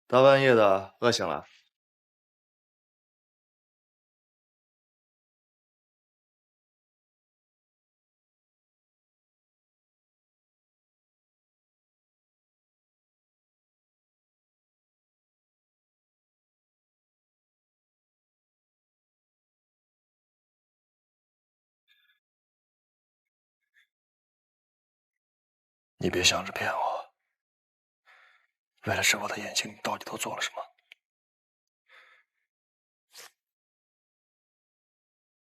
大半夜的，饿醒了。你别想着骗我，为了治我的眼睛，你到底都做了什么？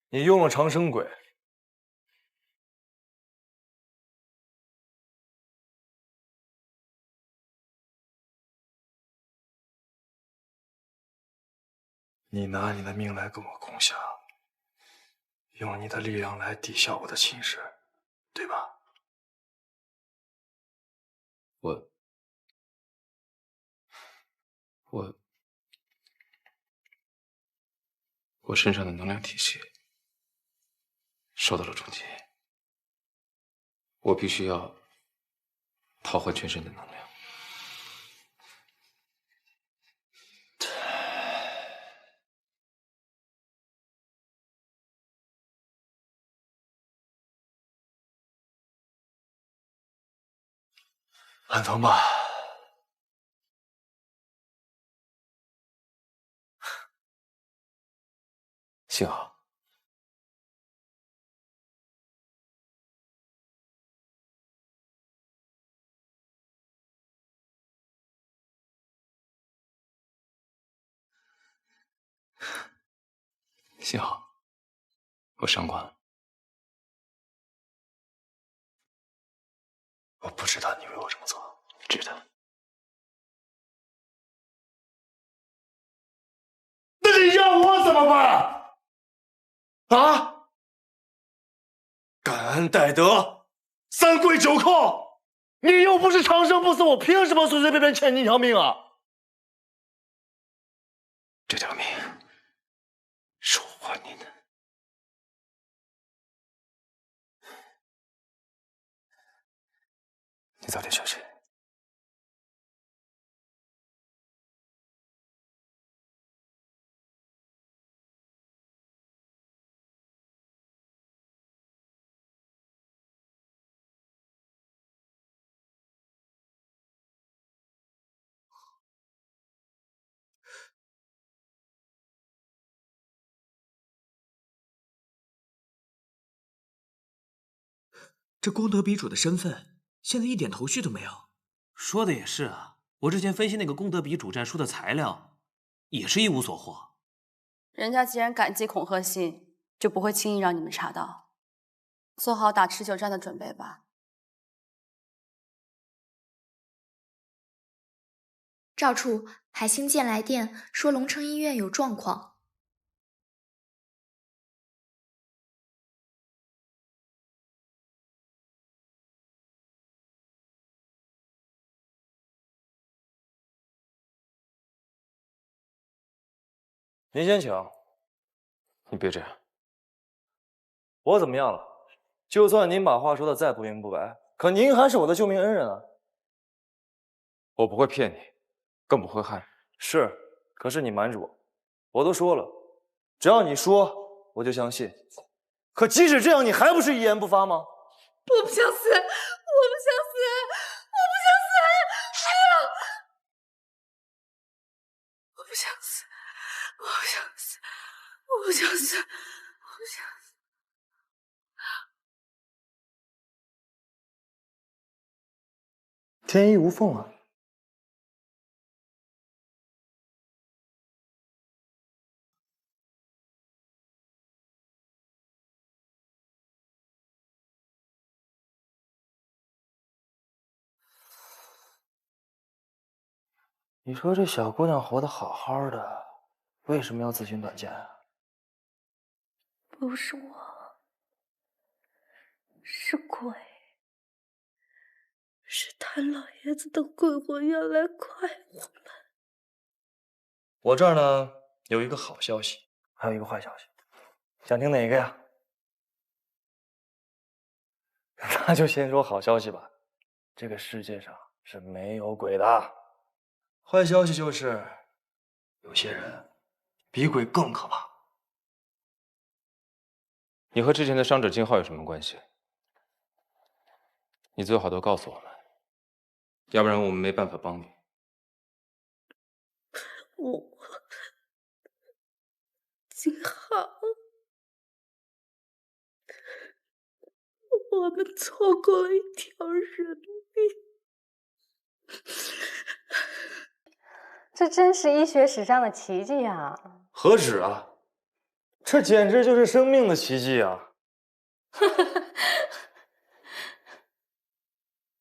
你用了长生鬼，你拿你的命来跟我共享，用你的力量来抵消我的侵蚀，对吧？我我我身上的能量体系受到了冲击，我必须要掏换全身的能量。很疼吧？幸好，幸好，我伤光了。我不知道你为我这么做，知道。那你让我怎么办？啊？感恩戴德，三跪九叩。你又不是长生不死，我凭什么随随便便欠你一条命啊？这条命是我还你的。你早点休息。这功德比主的身份，现在一点头绪都没有。说的也是啊，我之前分析那个功德比主战书的材料，也是一无所获。人家既然感激恐吓信，就不会轻易让你们查到。做好打持久战的准备吧。赵处，海星舰来电说龙城医院有状况。您先请。你别这样。我怎么样了？就算您把话说的再不明不白，可您还是我的救命恩人啊！我不会骗你，更不会害你。是，可是你瞒着我，我都说了，只要你说，我就相信。可即使这样，你还不是一言不发吗？我不想死，我不想死，我不想死，我不想死，我不想死，我不想死，我不想死，我不想死。天衣无缝啊！你说这小姑娘活得好好的，为什么要自寻短见啊？不是我，是鬼，是谭老爷子的鬼魂要来快我们。我这儿呢有一个好消息，还有一个坏消息，想听哪个呀？那就先说好消息吧，这个世界上是没有鬼的。坏消息就是，有些人比鬼更可怕。你和之前的伤者金浩有什么关系？你最好都告诉我们，要不然我们没办法帮你。金浩，我们错过了一条人命。这真是医学史上的奇迹啊！何止啊，这简直就是生命的奇迹啊！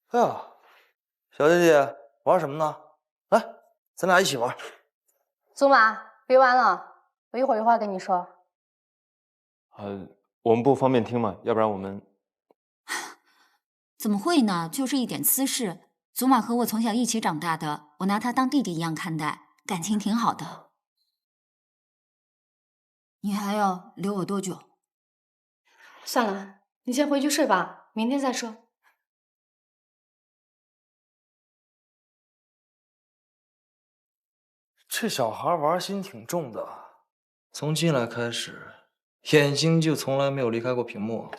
哎呀，小姐姐玩什么呢？来，咱俩一起玩。祖玛，别玩了，我一会儿有话跟你说。我们不方便听嘛，要不然我们……怎么会呢？就是一点私事。祖玛和我从小一起长大的，我拿他当弟弟一样看待，感情挺好的。你还要留我多久？算了，你先回去睡吧，明天再说。这小孩玩心挺重的，从进来开始，眼睛就从来没有离开过屏幕。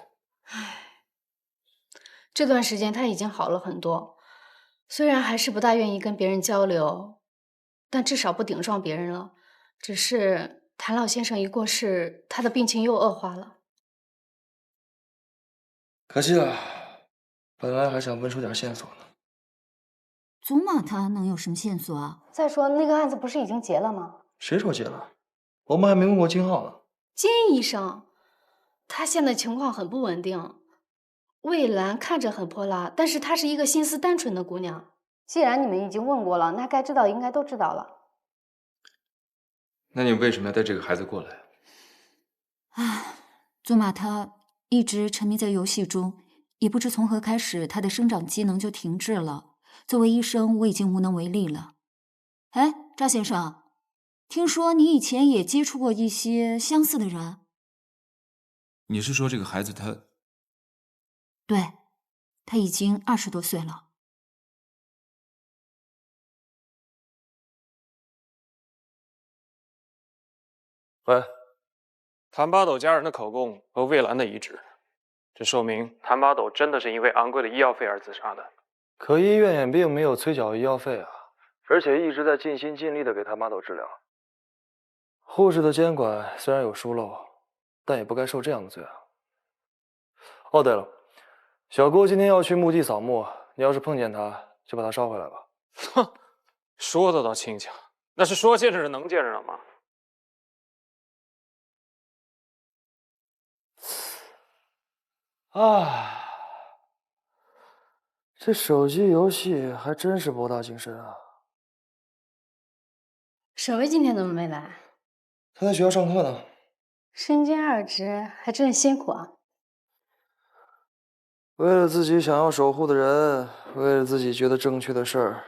唉，这段时间他已经好了很多，虽然还是不大愿意跟别人交流，但至少不顶撞别人了。只是谭老先生一过世，他的病情又恶化了。可惜了，本来还想问出点线索呢。祖玛他能有什么线索啊？再说那个案子不是已经结了吗？谁说结了？我们还没问过金浩呢。金医生，他现在情况很不稳定。魏兰看着很泼辣，但是她是一个心思单纯的姑娘。既然你们已经问过了，那该知道应该都知道了。那你为什么要带这个孩子过来？唉，祖玛他一直沉迷在游戏中，也不知从何开始，他的生长机能就停滞了。作为医生，我已经无能为力了。哎，赵先生，听说你以前也接触过一些相似的人？你是说这个孩子他……对，他已经20多岁了。喂，谭八斗家人的口供和魏兰的一致，这说明谭八斗真的是因为昂贵的医药费而自杀的。可医院也并没有催缴医药费啊，而且一直在尽心尽力的给谭八斗治疗。护士的监管虽然有疏漏，但也不该受这样的罪啊。哦，对了，小郭今天要去墓地扫墓，你要是碰见他，就把他捎回来吧。哼，说得倒轻巧，那是说见着人能见着人吗？啊，这手机游戏还真是博大精深啊。沈巍今天怎么没来？他在学校上课呢。身兼二职，还真辛苦啊。为了自己想要守护的人，为了自己觉得正确的事儿，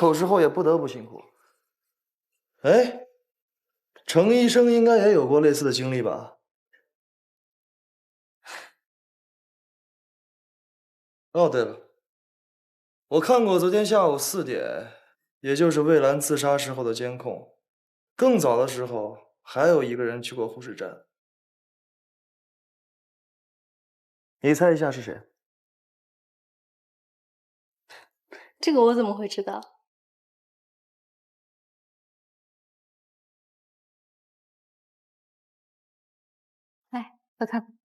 有时候也不得不辛苦。哎，程医生应该也有过类似的经历吧？哦，对了，我看过昨天下午4点，也就是魏兰自杀时候的监控。更早的时候，还有一个人去过护士站。你猜一下是谁？这个我怎么会知道？来，快看。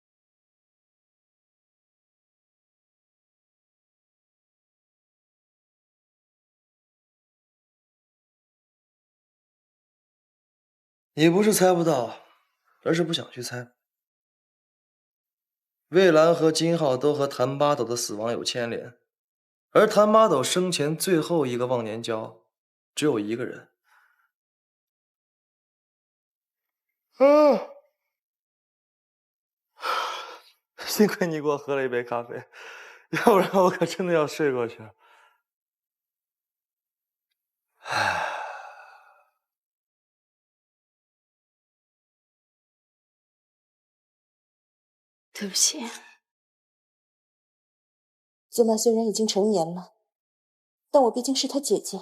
你不是猜不到，而是不想去猜。魏兰和金浩都和谭八斗的死亡有牵连，而谭八斗生前最后一个忘年交，只有一个人。幸亏你给我喝了一杯咖啡，要不然我可真的要睡过去了。对不起。祖玛虽然已经成年了，但我毕竟是她姐姐。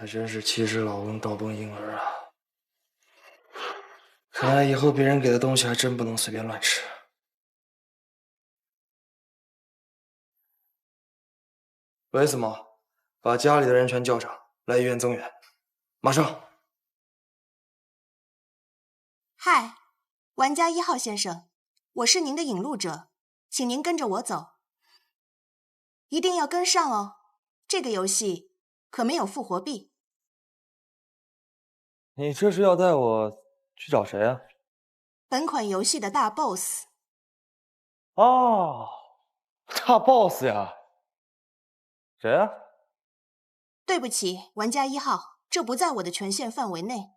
还真是欺师老翁倒崩婴儿啊！看来以后别人给的东西还真不能随便乱吃。喂，司马，把家里的人全叫上，来医院增援，马上。嗨，玩家1号先生，我是您的引路者，请您跟着我走，一定要跟上哦。这个游戏可没有复活币。你这是要带我去找谁啊？本款游戏的大 boss。哦，大 boss 呀！谁啊？对不起，玩家1号，这不在我的权限范围内。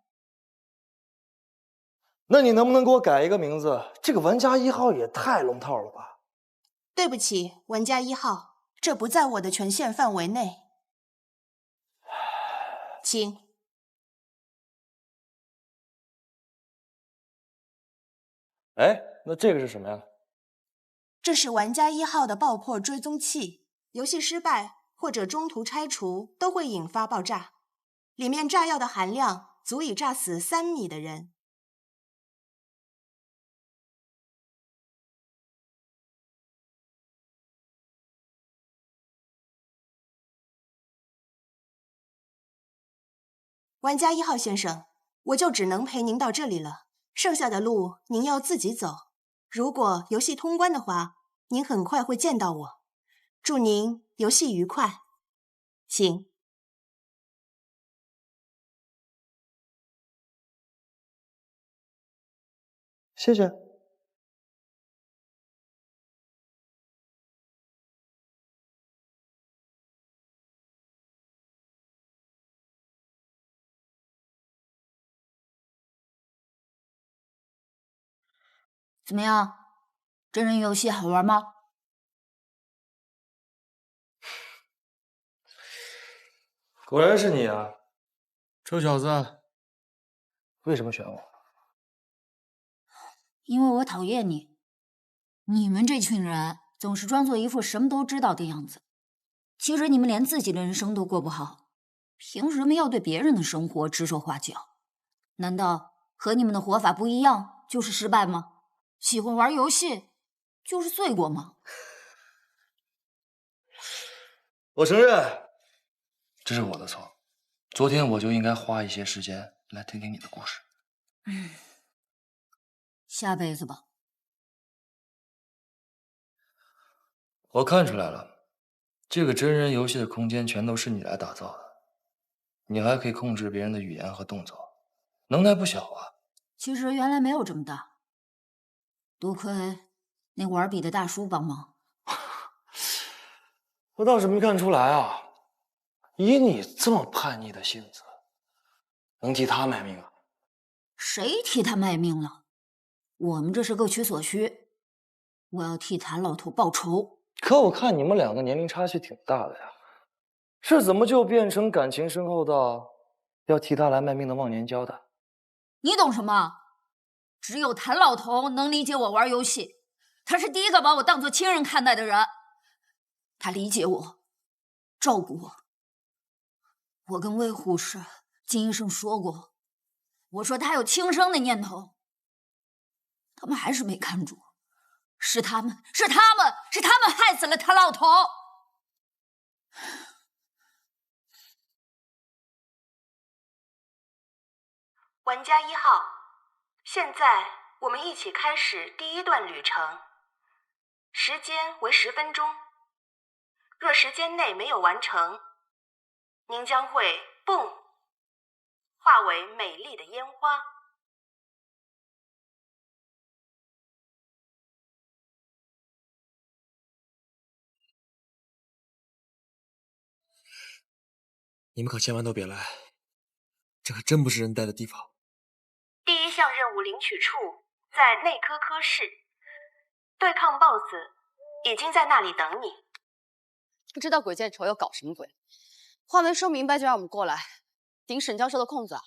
那你能不能给我改一个名字？这个玩家1号也太龙套了吧！对不起，玩家1号，这不在我的权限范围内。请。哎，那这个是什么呀？这是玩家1号的爆破追踪器，游戏失败或者中途拆除都会引发爆炸，里面炸药的含量足以炸死3米的人。玩家1号先生，我就只能陪您到这里了，剩下的路您要自己走。如果游戏通关的话，您很快会见到我。祝您游戏愉快，请。谢谢。怎么样？真人游戏好玩吗？果然是你啊，臭小子！为什么选我？因为我讨厌你。你们这群人总是装作一副什么都知道的样子，其实你们连自己的人生都过不好，凭什么要对别人的生活指手画脚？难道和你们的活法不一样就是失败吗？喜欢玩游戏就是罪过吗？我承认，这是我的错。昨天我就应该花一些时间来听听你的故事。下辈子吧。我看出来了，这个真人游戏的空间全都是你来打造的，你还可以控制别人的语言和动作，能耐不小啊。其实原来没有这么大，多亏那玩笔的大叔帮忙。我倒是没看出来啊，以你这么叛逆的性子，能替他卖命啊？谁替他卖命了？我们这是各取所需，我要替谭老头报仇。可我看你们两个年龄差距挺大的呀，是怎么就变成感情深厚到要替他来卖命的忘年交的？你懂什么？只有谭老头能理解我玩游戏，他是第一个把我当作亲人看待的人。他理解我，照顾我。我跟魏护士、金医生说过，我说他有轻生的念头，他们还是没看住。是他们害死了谭老头。玩家1号，现在我们一起开始第1段旅程，时间为10分钟。若时间内没有完成，您将会蹦，化为美丽的烟花。你们可千万都别来，这可真不是人待的地方。第1项任务领取处在内科科室，对抗 BOSS 已经在那里等你。不知道鬼见愁要搞什么鬼，话没说明白就让我们过来顶沈教授的空子啊！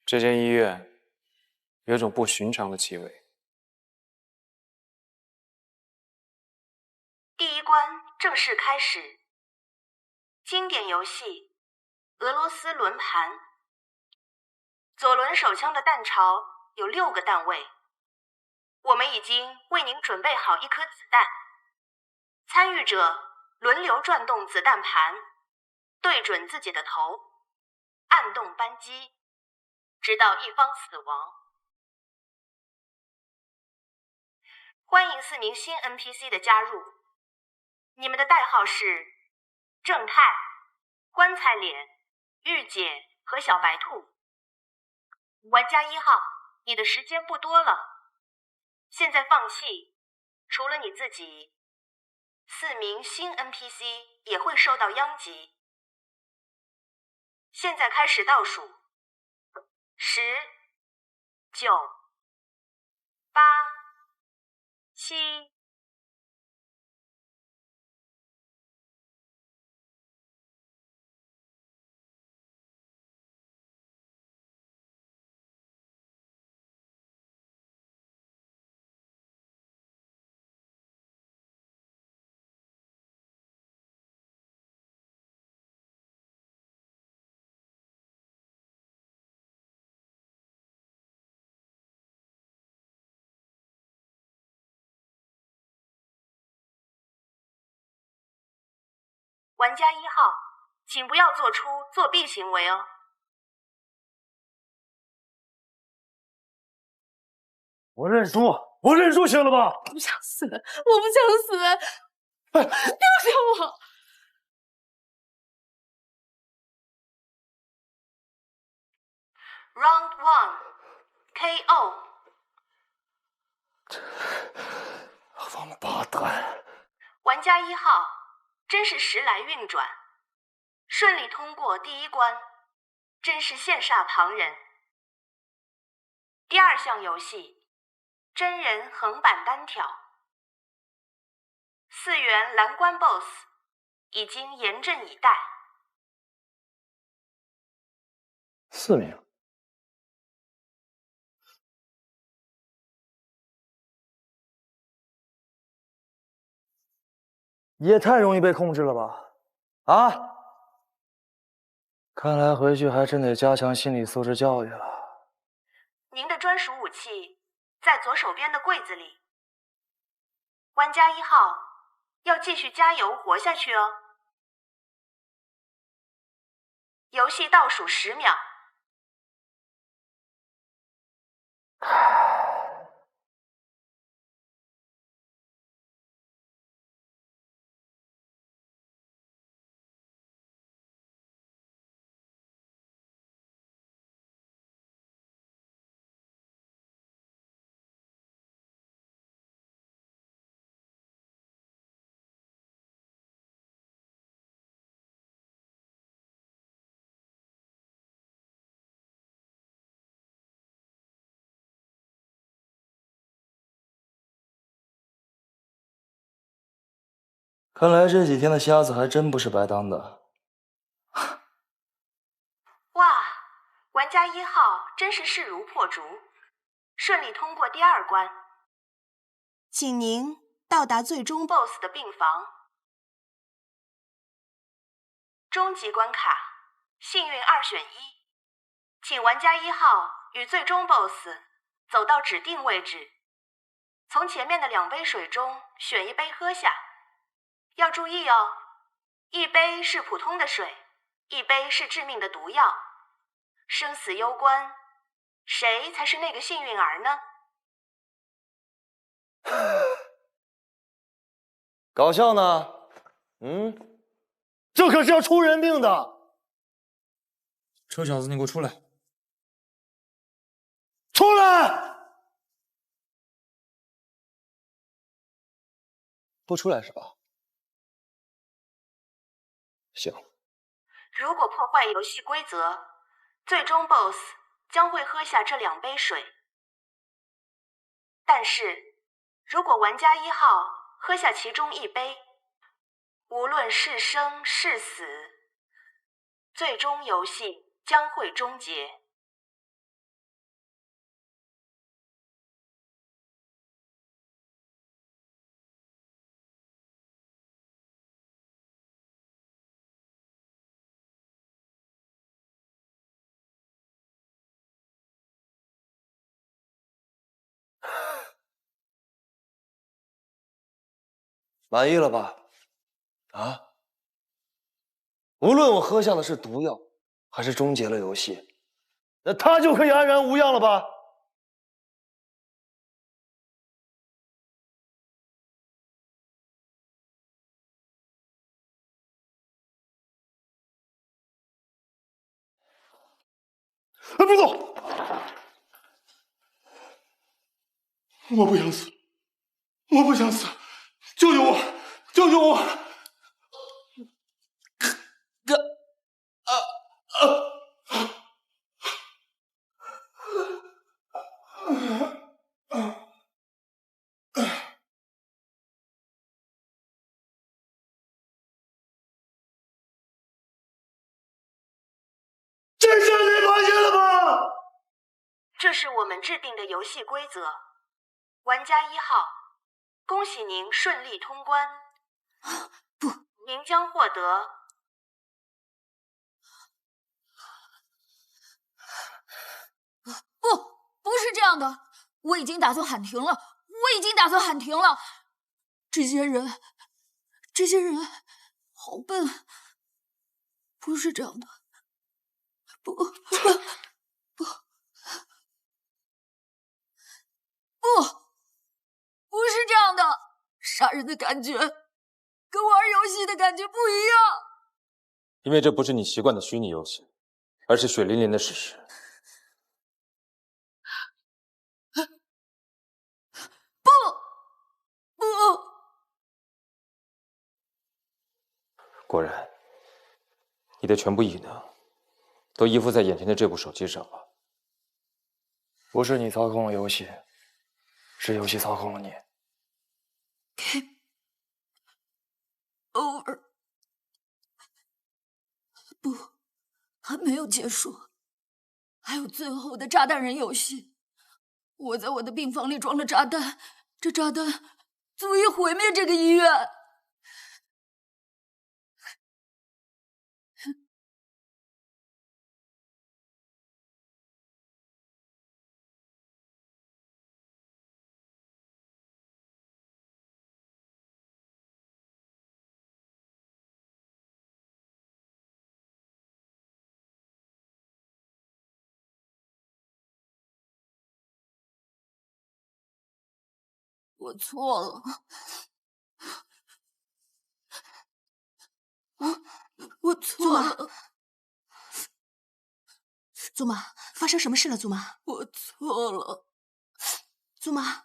这间医院有种不寻常的气味。正式开始。经典游戏俄罗斯轮盘。左轮手枪的弹槽有6个弹位，我们已经为您准备好1颗子弹。参与者轮流转动子弹盘，对准自己的头，按动扳机，直到一方死亡。欢迎4名新 NPC 的加入，你们的代号是正太、棺材脸、御姐和小白兔。玩家1号，你的时间不多了，现在放弃，除了你自己，4名新 NPC 也会受到殃及。现在开始倒数，10、9、8、7。玩家1号，请不要做出作弊行为哦。我认输，我认输，行了吧？我不想死，我不想死，丢下我！Round 1 KO。王八蛋！玩家1号，真是时来运转，顺利通过第1关，真是羡煞旁人。第2项游戏，真人横版单挑，4元蓝关 BOSS 已经严阵以待。4名。也太容易被控制了吧？啊！看来回去还真得加强心理素质教育了。您的专属武器在左手边的柜子里。玩家1号要继续加油活下去哦。游戏倒数10秒。看来这几天的瞎子还真不是白当的。哇，玩家1号真是势如破竹，顺利通过第2关。请您到达最终 BOSS 的病房。终极关卡，幸运2选1，请玩家1号与最终 BOSS 走到指定位置，从前面的2杯水中选1杯喝下。要注意哦，1杯是普通的水，1杯是致命的毒药。生死攸关，谁才是那个幸运儿呢？搞笑呢？这可是要出人命的！臭小子，你给我出来！出来！不出来是吧？行。如果破坏游戏规则，最终 BOSS 将会喝下这2杯水。但是，如果玩家1号喝下其中1杯，无论是生是死，最终游戏将会终结。满意了吧？啊？无论我喝下的是毒药，还是终结了游戏，那他就可以安然无恙了吧？别动！我不想死，我不想死，救救我！救救我！这事你发现了吗？这是我们制定的游戏规则。玩家1号，恭喜您顺利通关。不，您将获得不是这样的，我已经打算喊停了，这些人好笨，不是这样的，不是这样的，杀人的感觉跟玩游戏的感觉不一样。因为这不是你习惯的虚拟游戏，而是血淋淋的事实。不，果然，你的全部异能都依附在眼前的这部手机上了。不是你操控了游戏，是游戏操控了你。Game over。不，还没有结束，还有最后的炸弹人游戏。我在我的病房里装了炸弹，这炸弹足以毁灭这个医院。我错了，我错了。祖玛，发生什么事了？祖玛，我错了。祖玛，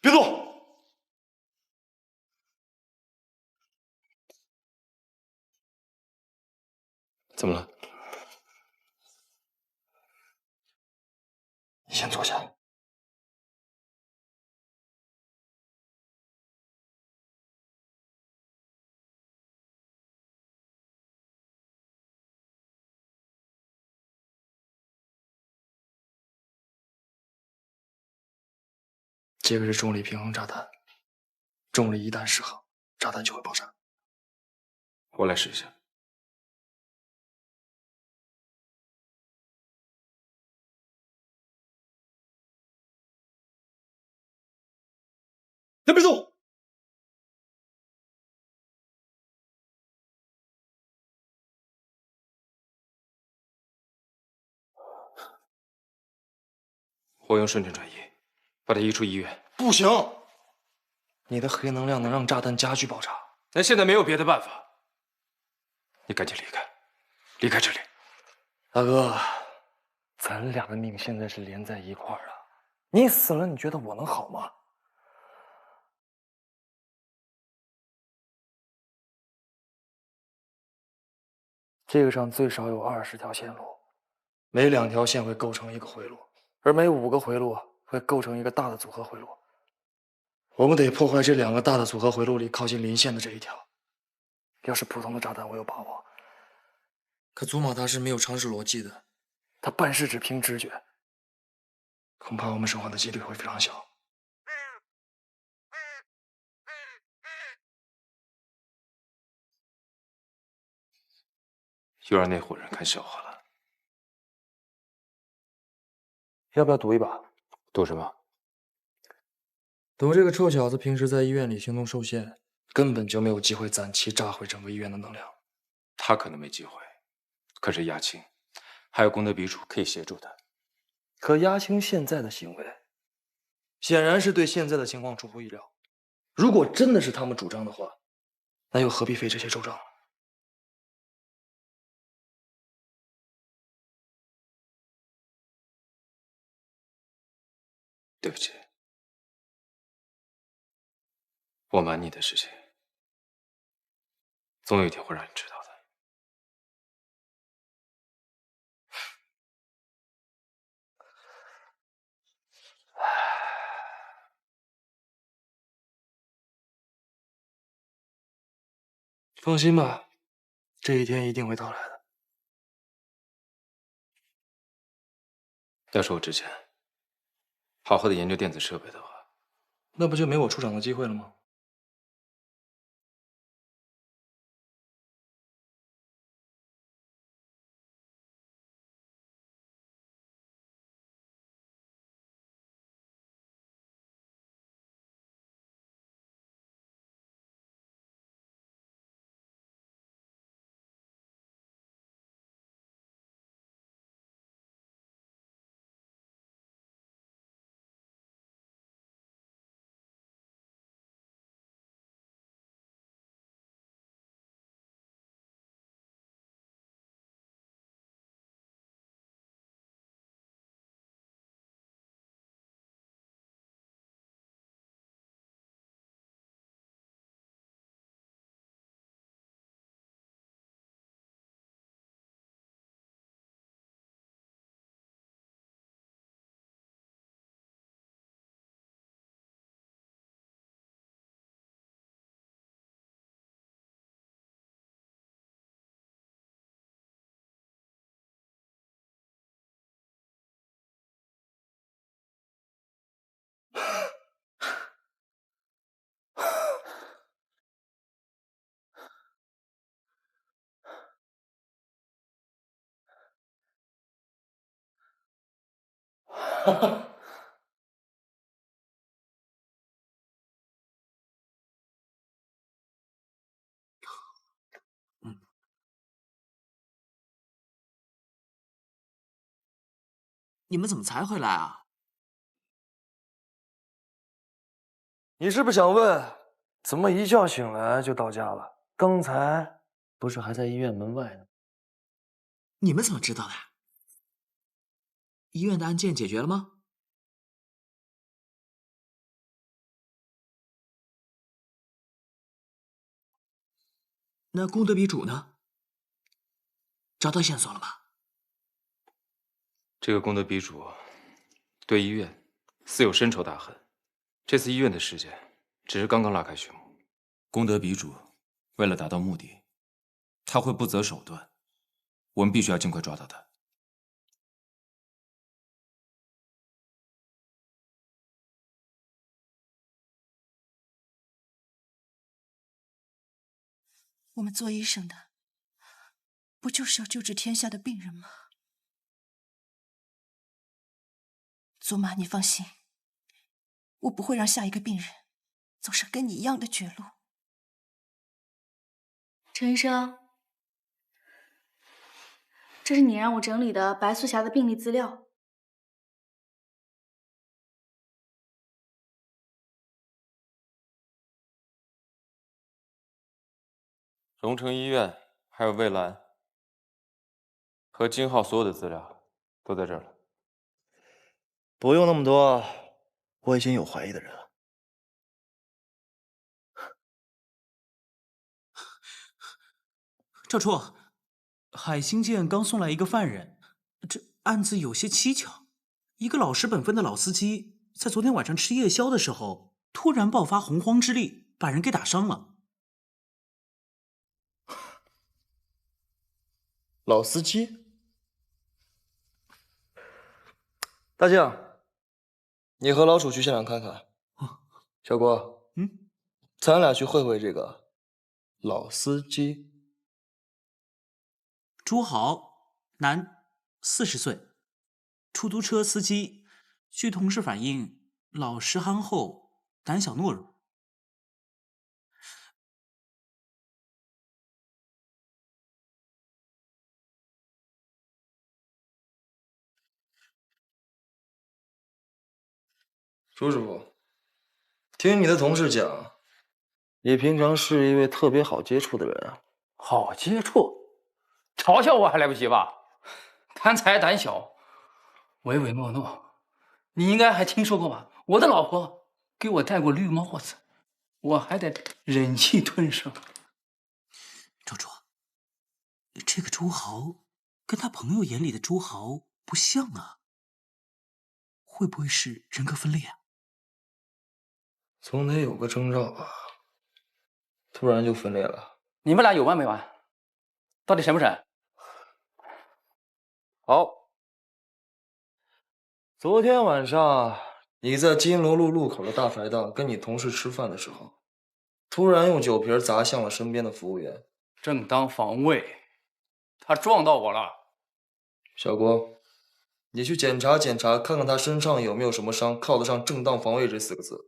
别动！怎么了？你先坐下。这个是重力平衡炸弹，重力一旦失衡，炸弹就会爆炸。我来试一下。别动！我用瞬间转移，把它移出医院。不行，你的黑能量能让炸弹加剧爆炸。但现在没有别的办法，你赶紧离开，离开这里。大哥，咱俩的命现在是连在一块儿的，你死了，你觉得我能好吗？这个上最少有20条线路，每2条线会构成一个回路，而每5个回路会构成一个大的组合回路。我们得破坏这2个大的组合回路里靠近临线的这一条。要是普通的炸弹，我有把握。可祖玛他是没有常识逻辑的，他办事只凭直觉，恐怕我们生还的几率会非常小。又让那伙人看笑话了。要不要赌一把？赌什么？赌这个臭小子平时在医院里行动受限，根本就没有机会攒齐炸毁整个医院的能量。他可能没机会，可是亚青还有功德比主可以协助他。可亚青现在的行为，显然是对现在的情况出乎意料。如果真的是他们主张的话，那又何必费这些周章？对不起，我瞒你的事情，总有一天会让你知道的。放心吧，这一天一定会到来的。要是我之前好好的研究电子设备的话，那不就没我出场的机会了吗？哈哈。你们怎么才回来啊？你是不是想问，怎么一觉醒来就到家了？刚才不是还在医院门外呢？你们怎么知道的？医院的案件解决了吗？那功德比主呢？找到线索了吗？这个功德比主对医院似有深仇大恨，这次医院的事件只是刚刚拉开序幕。功德比主为了达到目的，他会不择手段，我们必须要尽快抓到他。我们做医生的，不就是要救治天下的病人吗？祖玛，你放心，我不会让下一个病人走上跟你一样的绝路。陈医生，这是你让我整理的白素霞的病历资料。荣城医院还有蔚蓝和金浩所有的资料都在这儿了。不用那么多，我已经有怀疑的人了。赵处，海星舰刚送来一个犯人，这案子有些蹊跷。一个老实本分的老司机，在昨天晚上吃夜宵的时候，突然爆发洪荒之力，把人给打伤了。老司机，大将，你和老楚去现场看看。小郭，咱俩去会会这个老司机。朱豪，男，40岁，出租车司机。据同事反映，老实憨厚，胆小懦弱。朱师傅，听你的同事讲，你平常是一位特别好接触的人啊。好接触？嘲笑我还来不及吧？贪财胆小，唯唯诺诺。你应该还听说过吧？我的老婆给我戴过绿帽子，我还得忍气吞声。赵楚，这个朱豪跟他朋友眼里的朱豪不像啊，会不会是人格分裂啊？总得有个征兆吧，突然就分裂了。你们俩有完没完？到底审不审？好，昨天晚上你在金龙路路口的大排档跟你同事吃饭的时候，突然用酒瓶砸向了身边的服务员。正当防卫，他撞到我了。小郭，你去检查检查，看看他身上有没有什么伤，靠得上正当防卫这4个字。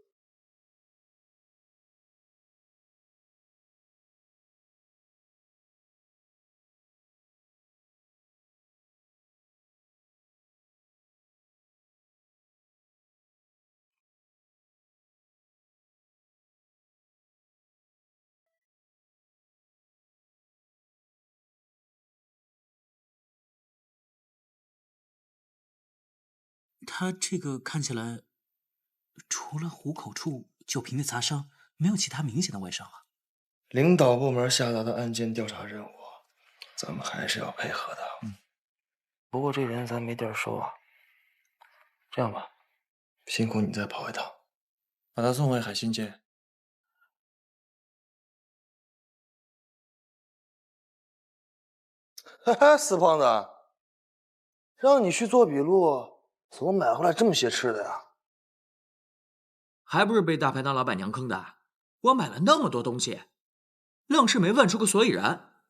他这个看起来，除了虎口处酒瓶的砸伤，没有其他明显的外伤啊。领导部门下达的案件调查任务，咱们还是要配合的。不过这人咱没地儿收啊。这样吧，辛苦你再跑一趟，把他送回海心街。嘿嘿，死胖子，让你去做笔录，怎么买回来这么些吃的呀？还不是被大排档老板娘坑的？我买了那么多东西，愣是没问出个所以然。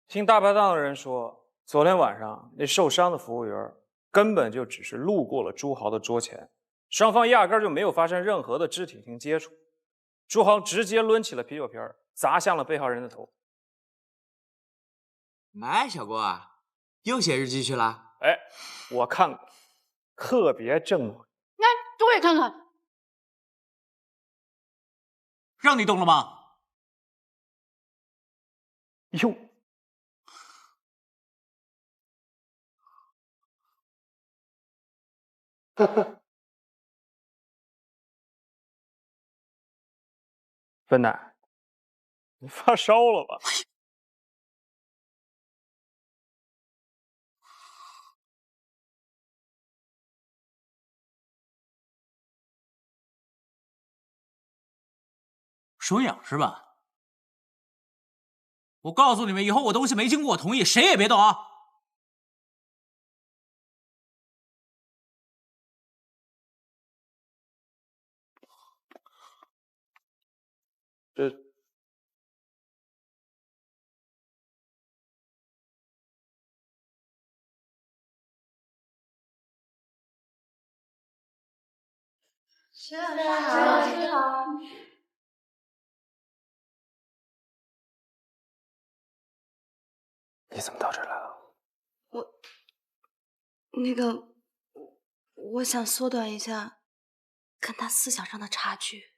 听大排档的人说，昨天晚上那受伤的服务员根本就只是路过了朱豪的桌前，双方压根就没有发生任何的肢体性接触。朱豪直接抡起了啤酒瓶砸向了被害人的头。哎，小郭啊，又写日记去了？哎，我看过，特别正能量。那我也看看。让你动了吗？哟，笨蛋，你发烧了吧？手痒是吧？我告诉你们，以后我东西没经过我同意，谁也别动啊！这师好。你怎么到这儿来了？我想缩短一下跟他思想上的差距。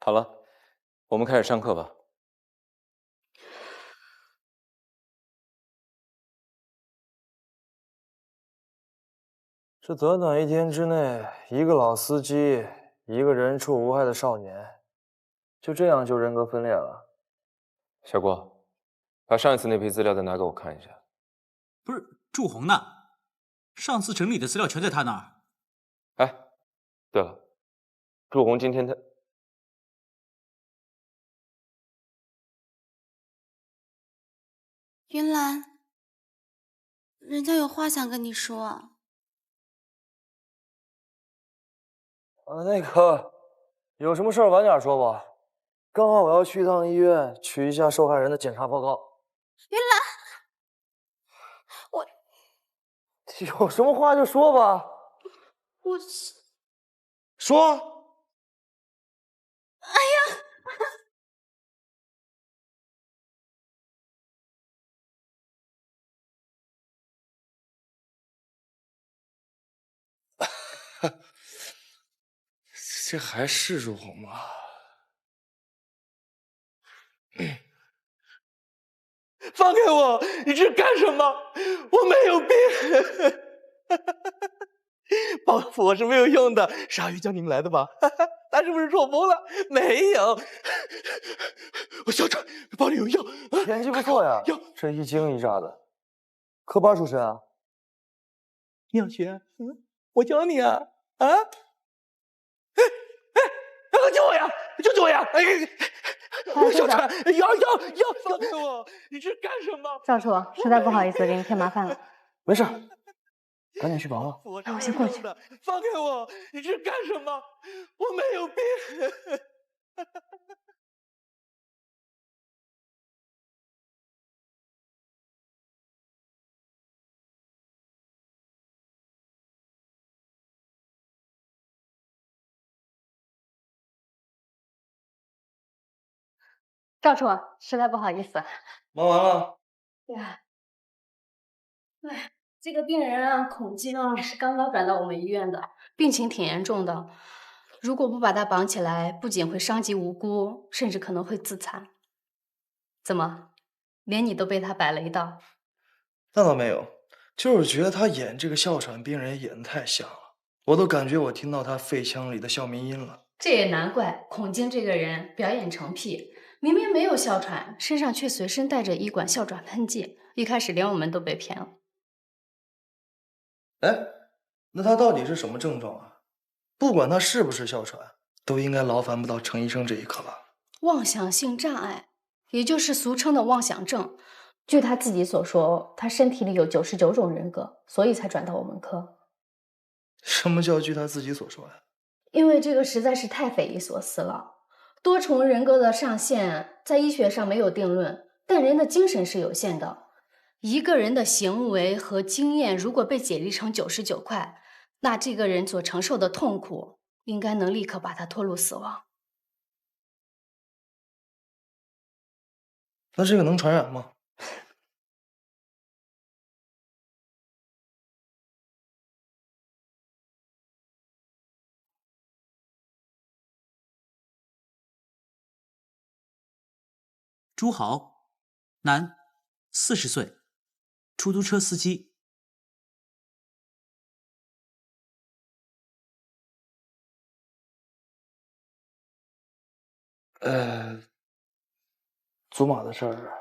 好了，我们开始上课吧。这短短1天之内，一个老司机，一个人畜无害的少年，就这样就人格分裂了。小郭，把上一次那批资料再拿给我看一下。不是祝红呢？上次整理的资料全在他那儿。哎，对了，祝红今天他……云兰，人家有话想跟你说。那个，有什么事儿晚点说吧。刚好我要去一趟医院取一下受害人的检查报告。云兰，我有什么话就说吧。我是说。哎呀！这还是朱红吗？放开我！你这干什么？我没有病。报复我是没有用的。鲨鱼叫你们来的吧？他是不是中风了？没有。我小张，包里有药。演技不错呀，这一惊一乍的。科班出身啊？你想学？我教你啊！啊！救我呀！救我呀！小川，要放开我！你这干什么？赵处，实在不好意思，给你添麻烦了。没事，赶紧去忙吧。那我先过去。放开我！你这干什么？我没有病。赵处，实在不好意思。忙完了。呀，哎，这个病人啊，孔金啊，是刚刚转到我们医院的，病情挺严重的。如果不把他绑起来，不仅会伤及无辜，甚至可能会自残。怎么，连你都被他摆了一道？那倒没有，就是觉得他演这个哮喘病人演得太像了，我都感觉我听到他肺腔里的哮鸣音了。这也难怪，孔京这个人表演成癖，明明没有哮喘，身上却随身带着一管哮喘喷剂，一开始连我们都被骗了。哎，那他到底是什么症状啊？不管他是不是哮喘，都应该劳烦不到程医生这一刻吧？妄想性障碍，也就是俗称的妄想症。据他自己所说，他身体里有99种人格，所以才转到我们科。什么叫据他自己所说呀？因为这个实在是太匪夷所思了。多重人格的上限在医学上没有定论，但人的精神是有限的。一个人的行为和经验如果被解离成99块，那这个人所承受的痛苦应该能立刻把他拖入死亡。那这个能传染吗？朱豪，男，40岁，出租车司机。祖玛的事儿，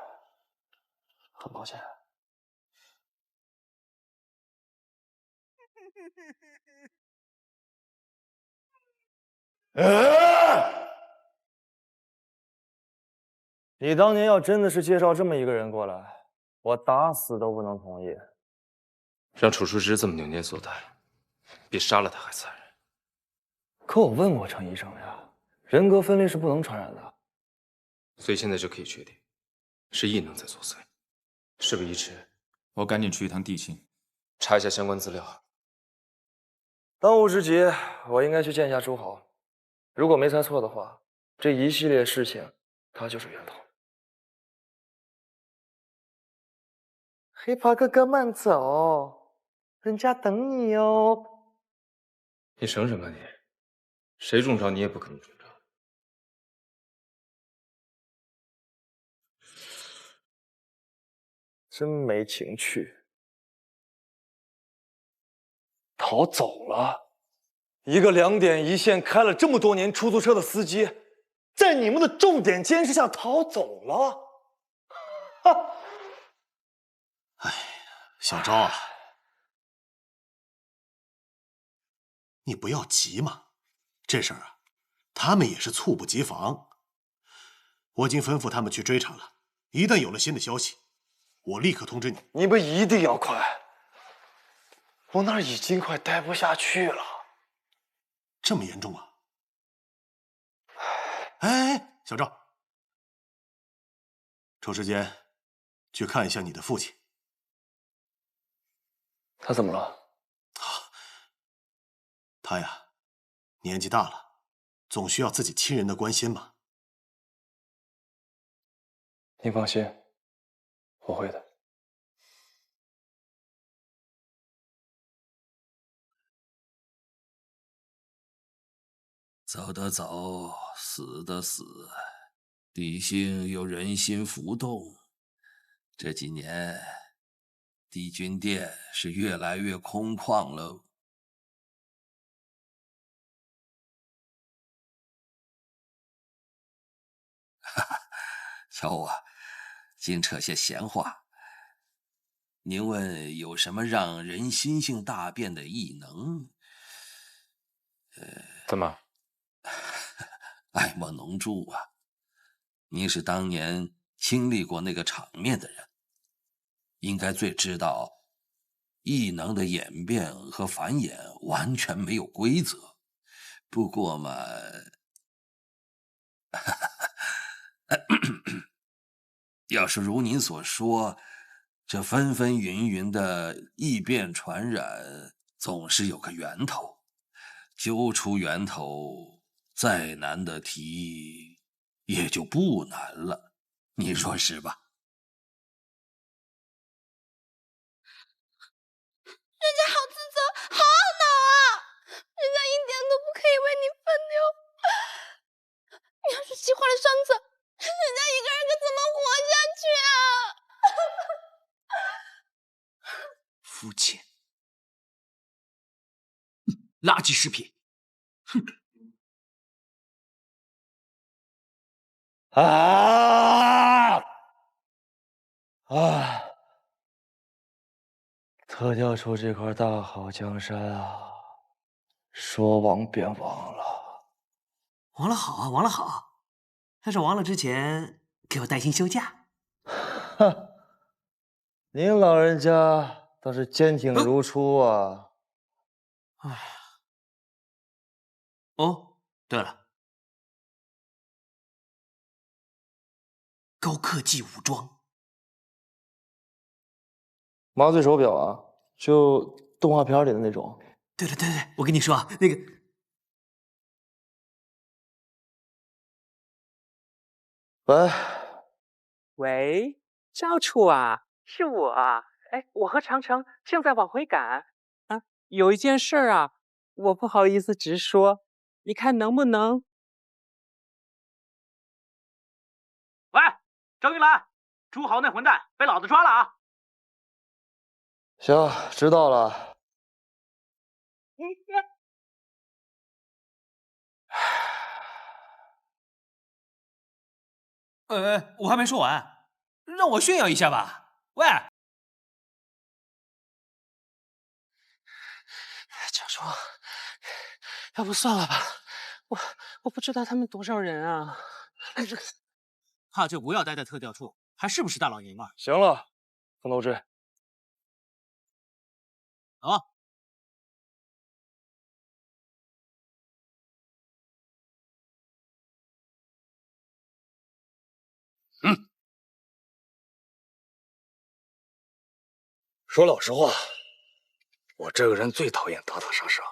很抱歉。你当年要真的是介绍这么一个人过来，我打死都不能同意。让楚书之这么扭捏作态，比杀了他还残忍。可我问过程医生呀，人格分裂是不能传染的。所以现在就可以确定，是异能在作祟。事不宜迟，我赶紧去一趟地心，查一下相关资料。当务之急，我应该去见一下朱豪。如果没猜错的话，这一系列事情，他就是源头。黑袍哥哥慢走，人家等你哦。你省省吧你，谁中招你也不可能中招。真没情趣。逃走了，一个2点一线开了这么多年出租车的司机，在你们的重点监视下逃走了。哈！哎，小昭啊，你不要急嘛，这事儿啊，他们也是猝不及防。我已经吩咐他们去追查了，一旦有了新的消息，我立刻通知你。你们一定要快，我那儿已经快待不下去了。这么严重啊？哎，小赵，抽时间去看一下你的父亲。他怎么了？他呀，年纪大了，总需要自己亲人的关心嘛。您放心，我会的。走的走，死的死，地心又人心浮动。这几年，帝君殿是越来越空旷了。哈哈，瞧我，净扯些闲话。您问有什么让人心性大变的异能？怎么？爱莫能助啊！您是当年经历过那个场面的人，应该最知道，异能的演变和繁衍完全没有规则。不过嘛，要是如您所说，这纷纷云云的异变传染，总是有个源头。揪出源头，再难的题也就不难了，你说是吧？人家好自责，好懊恼啊！人家一点都不可以为你分忧。你要是气坏了身子，人家一个人可怎么活下去啊？肤浅，垃圾食品，哼！特调出这块大好江山啊，说亡便亡了。亡了好啊，亡了好，但是亡了之前给我带薪休假。哼，您老人家倒是坚挺如初啊。哎呀，哦，对了，高科技武装，麻醉手表啊，就动画片里的那种。对对对对，我跟你说啊，那个。喂，喂，赵处啊，是我。哎，我和长城正在往回赶啊，有一件事儿啊，我不好意思直说，你看能不能？喂，郑玉兰，朱豪那混蛋被老子抓了啊！行，知道了。我还没说完，让我炫耀一下吧。喂，小叔，要不算了吧，我不知道他们多少人啊。他就不要待在特调处，还是不是大老爷们儿？行了，冯斗志。啊。说老实话，我这个人最讨厌打打杀杀，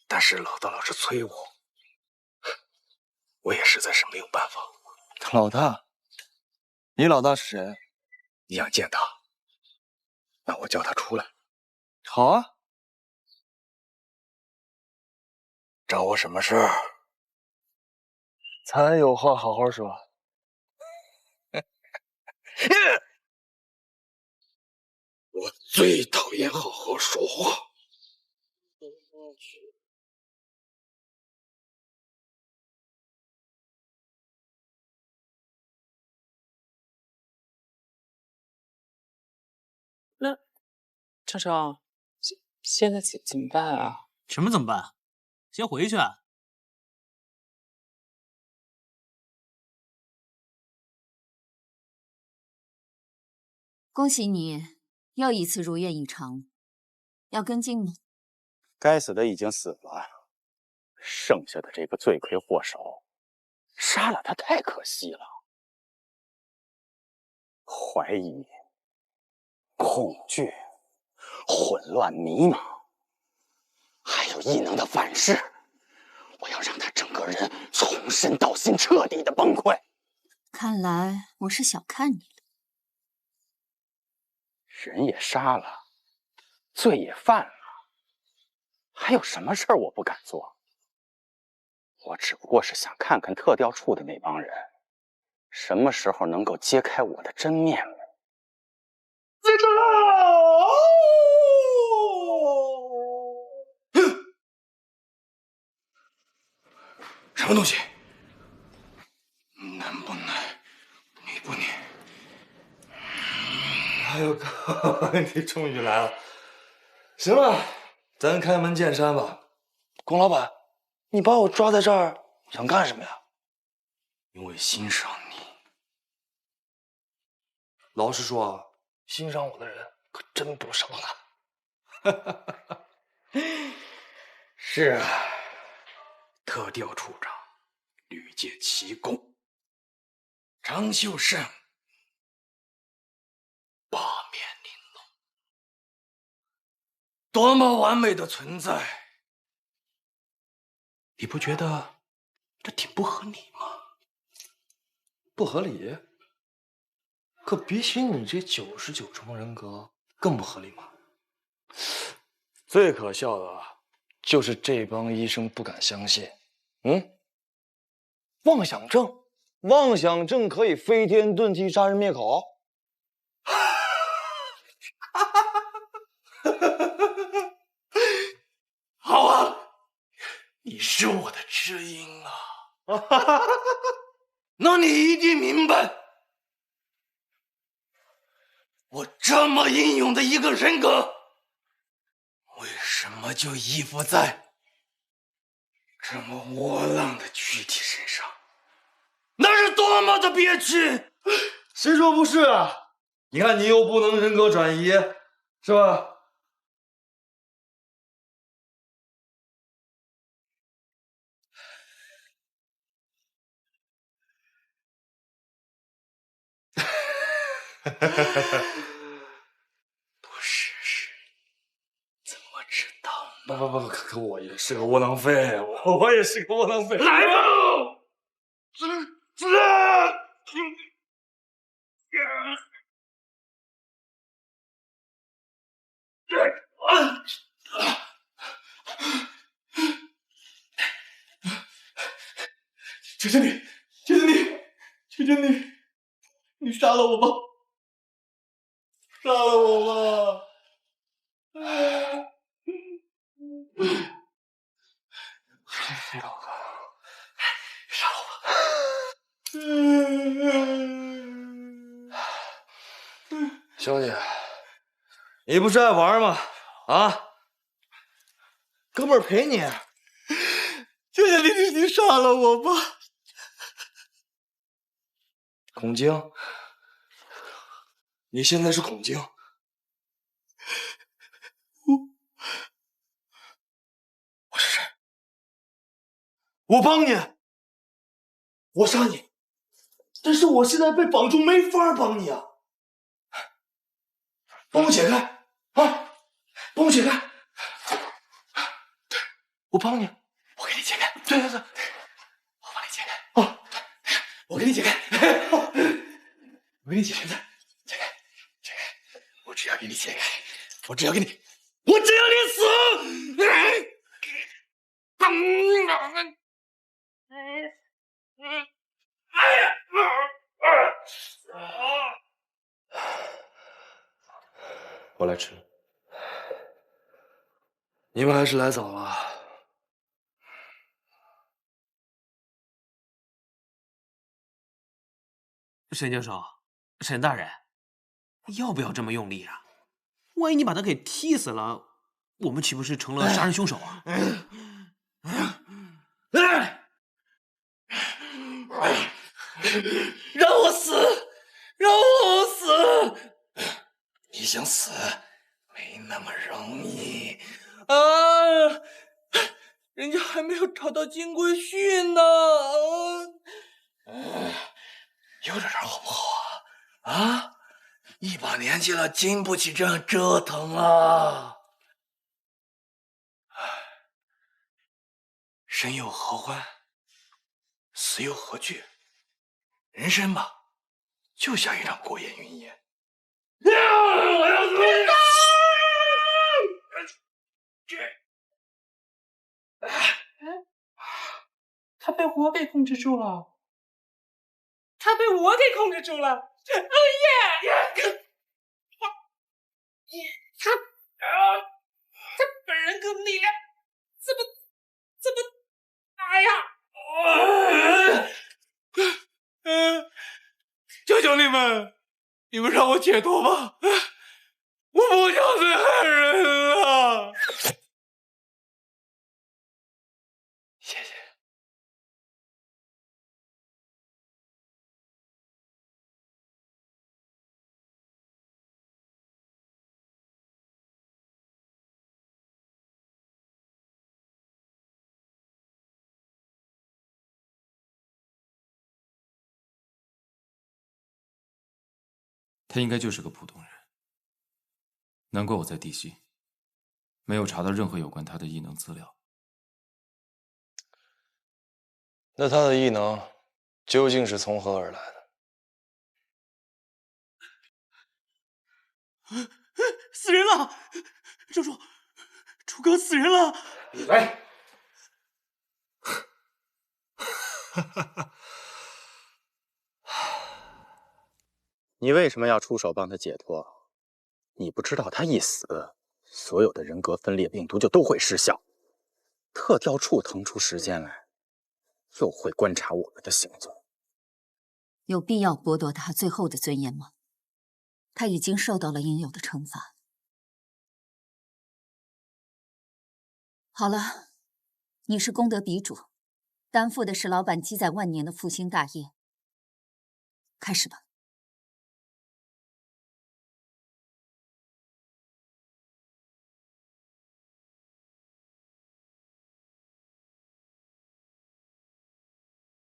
但是老大老是催我，我也实在是没有办法。老大，你老大是谁？你想见他，那我叫他出来。好啊。找我什么事儿？咱有话好好说。我最讨厌好好说话。那程程，现在怎么办啊？什么怎么办？先回去啊。恭喜你又一次如愿以偿，要跟进吗？该死的已经死了，剩下的这个罪魁祸首，杀了他太可惜了。怀疑、恐惧、混乱、迷茫，还有异能的反噬。我要让他整个人从身到心彻底的崩溃。看来我是小看你了。人也杀了，罪也犯了，还有什么事儿我不敢做？我只不过是想看看特调处的那帮人，什么时候能够揭开我的真面目。接着什么东西？男不男，女不女？哎呦哥，你终于来了。行了，咱开门见山吧。龚老板，你把我抓在这儿想干什么呀？因为欣赏你。老实说啊，欣赏我的人可真不少呢。是啊，特调处长屡建奇功，张秀胜八面玲珑，多么完美的存在！你不觉得这挺不合理吗？不合理？可比起你这99重人格更不合理吗？最可笑的就是这帮医生不敢相信，妄想症，妄想症可以飞天遁地、杀人灭口。好啊，你是我的知音啊！那你一定明白，我这么英勇的一个人格，为什么就依附在这么窝囊的躯体身上？那是多么的憋屈！谁说不是啊？你看你又不能人格转移，是吧？不试试怎么知道呢？不，可我也是个窝囊废，我也是个窝囊废。来吧，求求你，求求你，求求你，你杀了我吧，杀了我吧！老哥，杀我吧！兄弟，你不是爱玩吗？啊，哥们儿陪你。求求你杀了我吧！孔晶，你现在是孔晶。我是谁？我帮你，我杀你，但是我现在被绑住，没法帮你啊！帮我解开啊！帮我解开！我帮你，我给你解开。对，我帮你解开。啊！我给你解开。我给你解开，解开。我只要给你解开，我只要你死！我来吃。你们还是来早了。沈教授，沈大人，要不要这么用力啊？万一你把他给踢死了，我们岂不是成了杀人凶手啊？让我死！让我死！你想死，没那么容易啊！人家还没有找到金龟婿呢。有点好不好啊？啊！一把年纪了，经不起这样折腾啊！生有何欢，死有何惧？人生吧，就像一场过眼云烟。我要死！他被我给控制住了，他被我给控制住了！哦耶！他本人格力量怎么？哎呀！求求你们，你们让我解脱吧！我不想再害人了。谢谢。他应该就是个普通人，难怪我在地心没有查到任何有关他的异能资料。那他的异能究竟是从何而来的？死人了！楚哥死人了！闭嘴！你为什么要出手帮他解脱？你不知道他一死，所有的人格分裂病毒就都会失效。特调处腾出时间来，又会观察我们的行踪。有必要剥夺他最后的尊严吗？他已经受到了应有的惩罚。好了，你是功德鼻主，担负的是老板积攒万年的复兴大业。开始吧。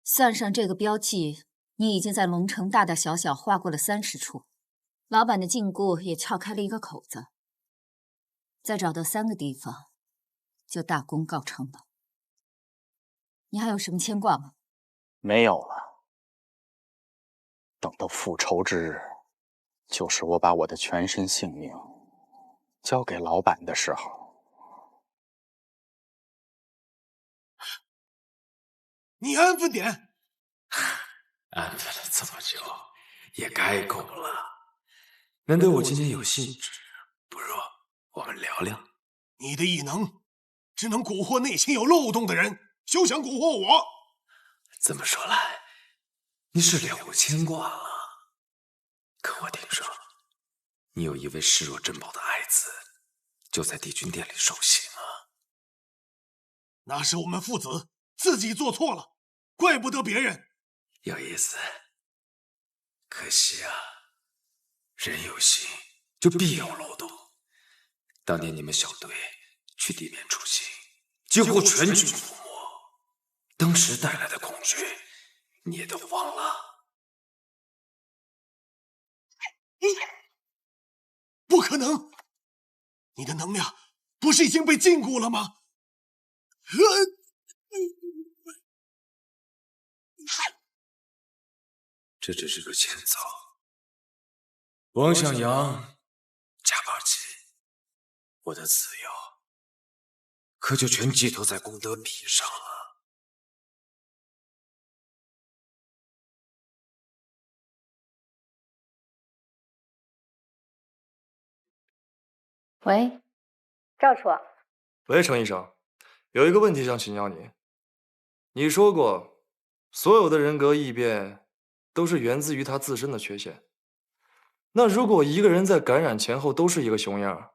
算上这个标记，你已经在龙城大大小小画过了30处，老板的禁锢也撬开了一个口子。再找到3个地方，就大功告成了。你还有什么牵挂吗？没有了。等到复仇之日，就是我把我的全身性命交给老板的时候。你安分点。安分了这么久，也该够了。难得我今天有兴致，不如我们聊聊。你的异能只能蛊惑内心有漏洞的人，休想蛊惑我。这么说来，你是了无牵挂了。可我听说，你有一位视若珍宝的爱子，就在帝君殿里受刑了。那是我们父子自己做错了，怪不得别人。有意思。可惜啊，人有心就必有漏洞。当年你们小队去地面出行，几乎全军覆没，当时带来的恐惧，你也都忘了。不可能！你的能量不是已经被禁锢了吗？这只是个前奏。王向阳，加把劲，我的自由可就全寄托在功德笔上了。喂，赵楚。喂，程医生，有一个问题想请教你。你说过，所有的人格异变都是源自于他自身的缺陷。那如果一个人在感染前后都是一个熊样，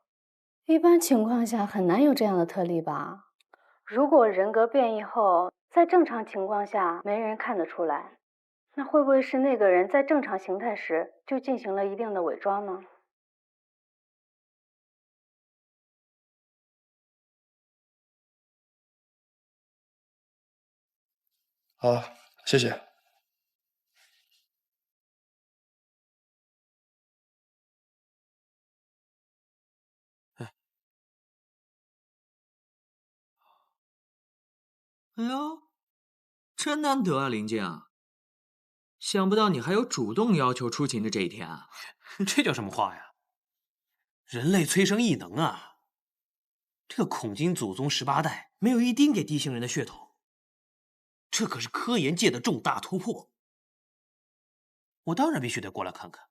一般情况下很难有这样的特例吧？如果人格变异后，在正常情况下没人看得出来，那会不会是那个人在正常形态时就进行了一定的伪装呢？好，谢谢。哎呦，真难得啊，林静。想不到你还有主动要求出勤的这一天啊！这叫什么话呀？人类催生异能啊！这个孔金祖宗18代没有一丁给地星人的血统，这可是科研界的重大突破。我当然必须得过来看看。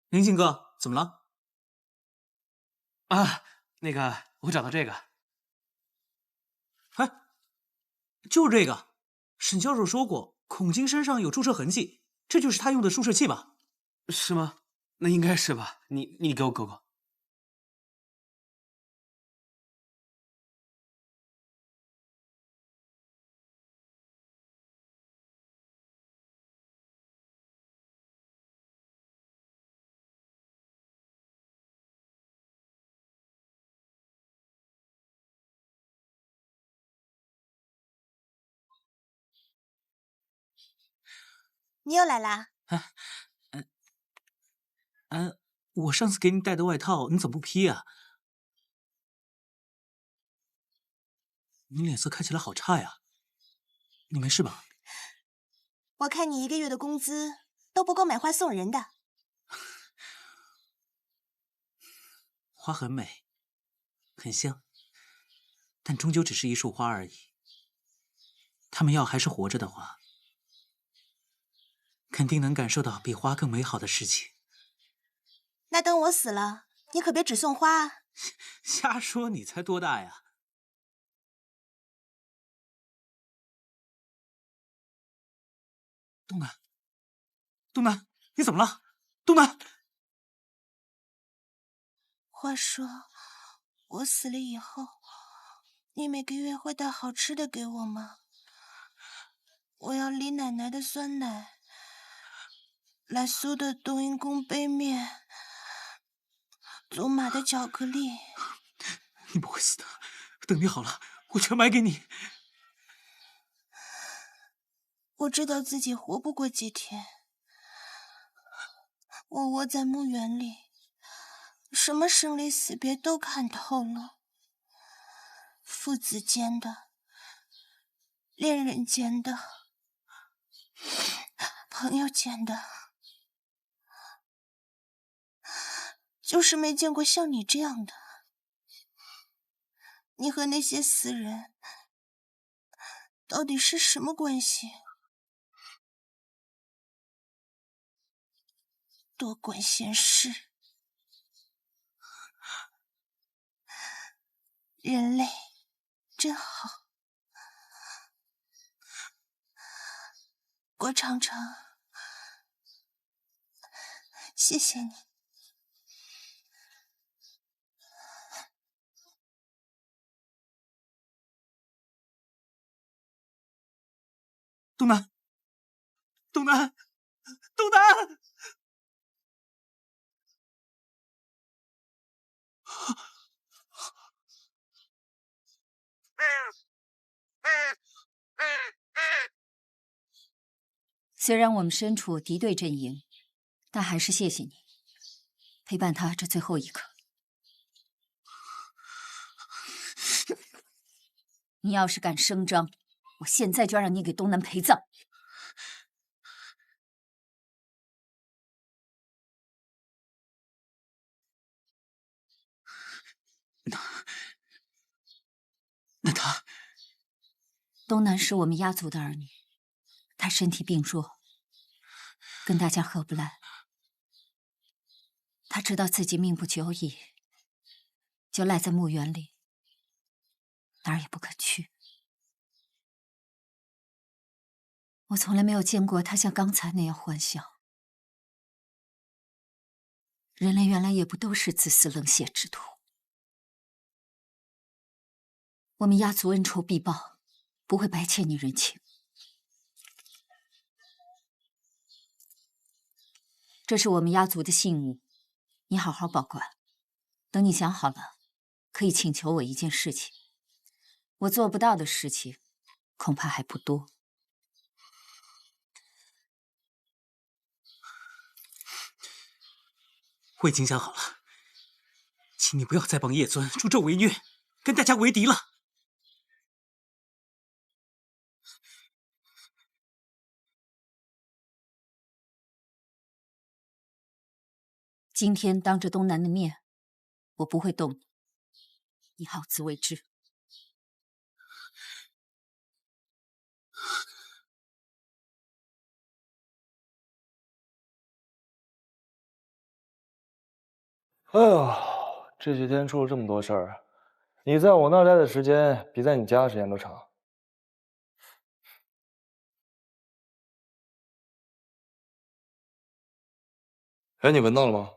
林静哥，怎么了？啊，那个，我找到这个。哎，就是这个。沈教授说过，孔金身上有注射痕迹，这就是他用的注射器吧？是吗？那应该是吧。你给我哥哥。你又来啦？我上次给你带的外套，你怎么不披啊？你脸色看起来好差呀，你没事吧？我看你1个月的工资都不够买花送人的。花很美，很香，但终究只是一束花而已。它们要还是活着的话，肯定能感受到比花更美好的事情。那等我死了，你可别只送花啊！瞎说，你才多大呀？东南，东南，你怎么了？东南，话说，我死了以后，你每个月会带好吃的给我吗？我要李奶奶的酸奶，来苏的冬阴功杯面，祖玛的巧克力。你不会死的，等你好了，我全买给你。我知道自己活不过几天，我窝在墓园里，什么生离死别都看透了，父子间的，恋人间的，朋友间的，就是没见过像你这样的。你和那些死人到底是什么关系？多管闲事！人类真好。郭长城，谢谢你。东南，东南，东南！虽然我们身处敌对阵营，但还是谢谢你陪伴他这最后一刻。你要是敢声张，我现在就让你给东南陪葬。那他，东南是我们家族的儿女，他身体病弱，跟大家合不来。他知道自己命不久矣，就赖在墓园里，哪儿也不肯去。我从来没有见过他像刚才那样欢笑。人类原来也不都是自私冷血之徒。我们家族恩仇必报，不会白欠你人情。这是我们家族的信物，你好好保管。等你想好了，可以请求我一件事情。我做不到的事情，恐怕还不多。我已经想好了，请你不要再帮叶尊助纣为虐，跟大家为敌了。今天当着东南的面，我不会动你，你好自为之。哎呦，这几天出了这么多事儿，你在我那儿待的时间比在你家的时间都长。哎，你闻到了吗？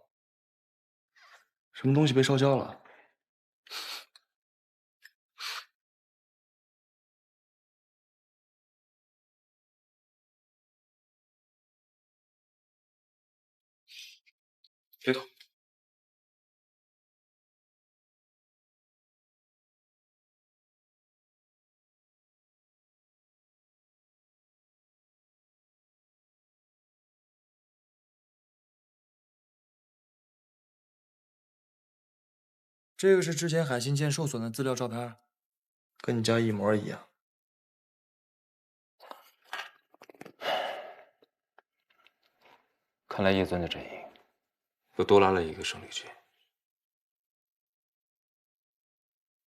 什么东西被烧焦了？别动。这个是之前海信舰受损的资料照片，跟你家一模一样。看来叶尊的阵营又多拉了一个生力军。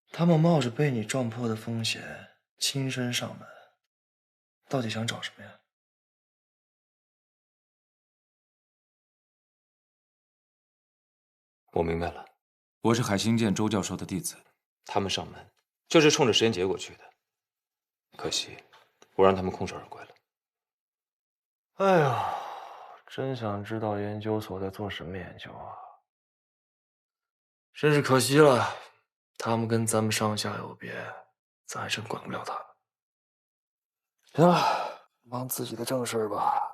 他们冒着被你撞破的风险，亲身上门，到底想找什么呀？我明白了，我是海星舰周教授的弟子，他们上门就是冲着实验结果去的。可惜，我让他们空手而归了。哎呀，真想知道研究所在做什么研究啊！真是可惜了，他们跟咱们上下有别，咱还真管不了他们。行了，忙自己的正事吧。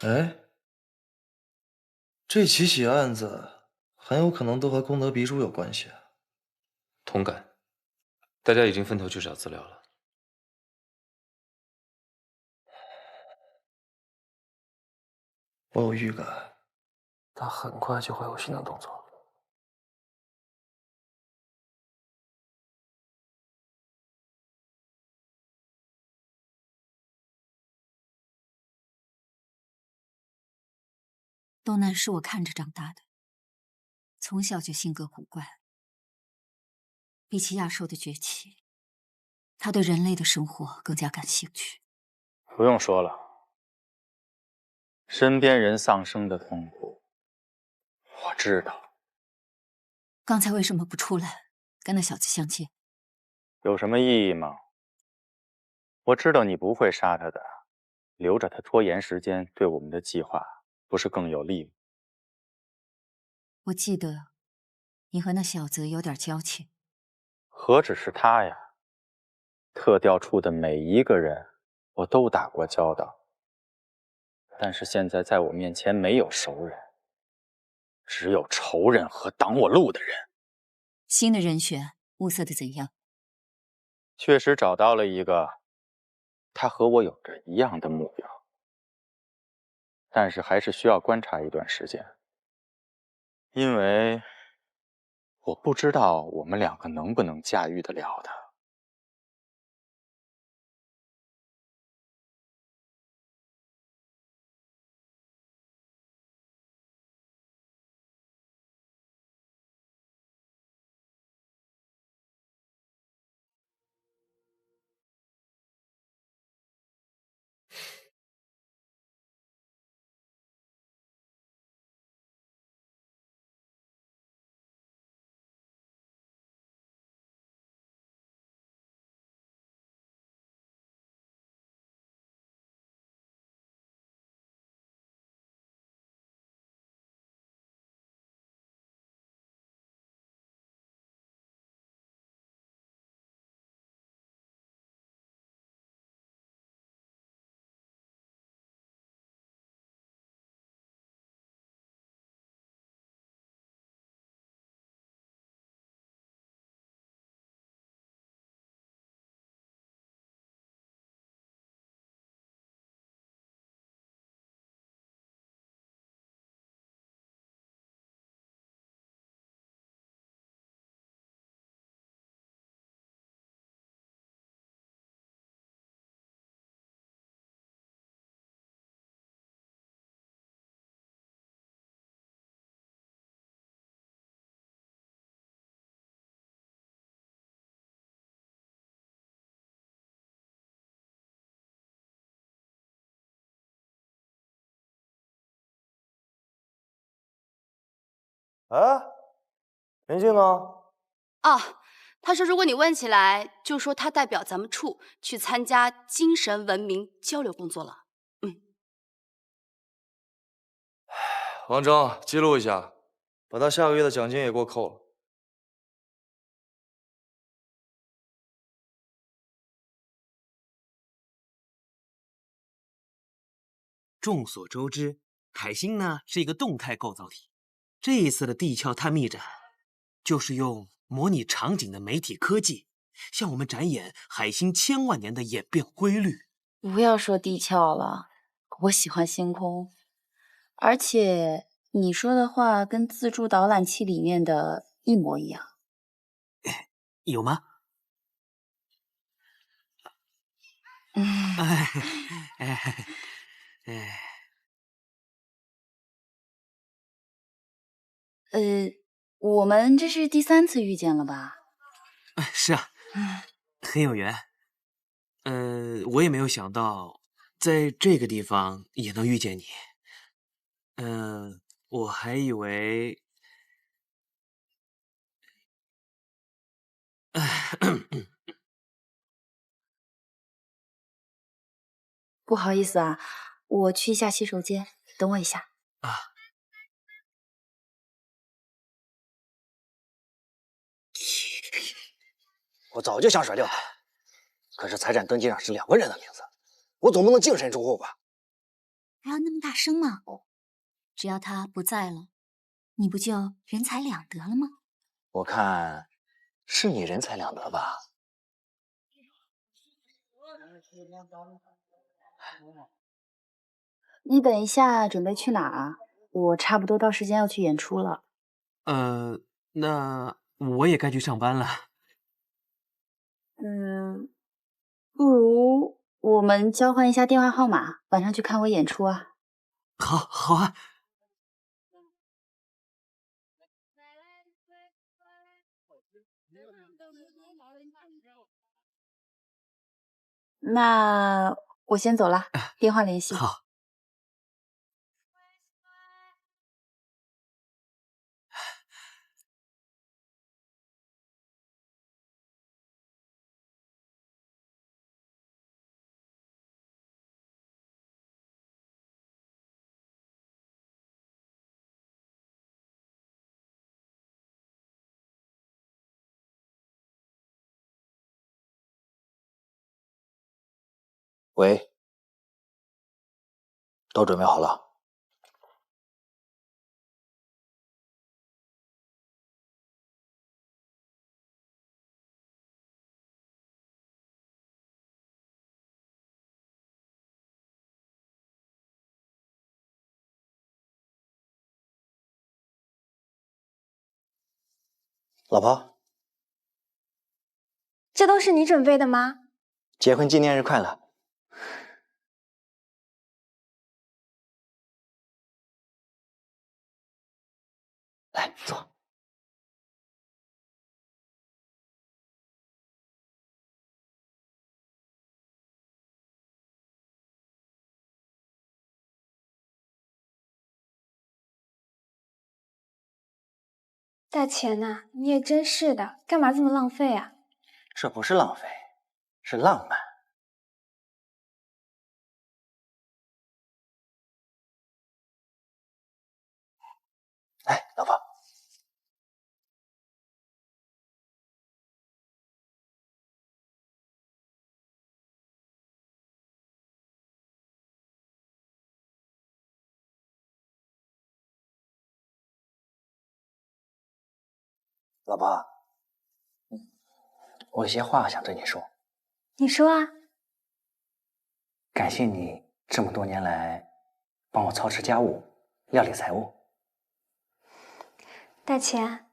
哎，这几起案子很有可能都和功德鼻珠有关系啊。同感，大家已经分头去找资料了。我有预感，他很快就会有新的动作。东南是我看着长大的，从小就性格古怪。比起亚兽的崛起，他对人类的生活更加感兴趣。不用说了，身边人丧生的痛苦，我知道。刚才为什么不出来跟那小子相见？有什么意义吗？我知道你不会杀他的，留着他拖延时间，对我们的计划不是更有利吗？我记得你和那小子有点交情。何止是他呀，特调处的每一个人我都打过交道，但是现在在我面前没有熟人，只有仇人和挡我路的人。新的人选物色的怎样？确实找到了一个，他和我有着一样的目标，但是还是需要观察一段时间，因为我不知道我们两个能不能驾驭得了他。哎，林静呢？啊，他说如果你问起来，就说他代表咱们处去参加精神文明交流工作了。王征，记录一下，把他下个月的奖金也给我扣了。众所周知，海星呢是一个动态构造体。这一次的地壳探秘展，就是用模拟场景的媒体科技，向我们展演海星千万年的演变规律。不要说地壳了，我喜欢星空，而且你说的话跟自助导览器里面的一模一样。有吗？我们这是第3次遇见了吧？是啊，很有缘。我也没有想到，在这个地方也能遇见你。我还以为，不好意思啊，我去一下洗手间，等我一下。我早就想甩掉他，可是财产登记上是2个人的名字，我总不能净身出户吧？不要那么大声嘛！只要他不在了，你不就人财两得了吗？我看是你人财两得吧？你等一下，准备去哪儿啊？我差不多到时间要去演出了。那我也该去上班了。不如我们交换一下电话号码，晚上去看我演出啊。好啊。那我先走了，电话联系。好。喂，都准备好了。老婆，这都是你准备的吗？结婚纪念日快乐！来，坐。大钱呐，你也真是的，干嘛这么浪费啊？这不是浪费，是浪漫。哎，老婆，老婆，我有些话想对你说。你说啊。感谢你这么多年来帮我操持家务、料理财务。大钱，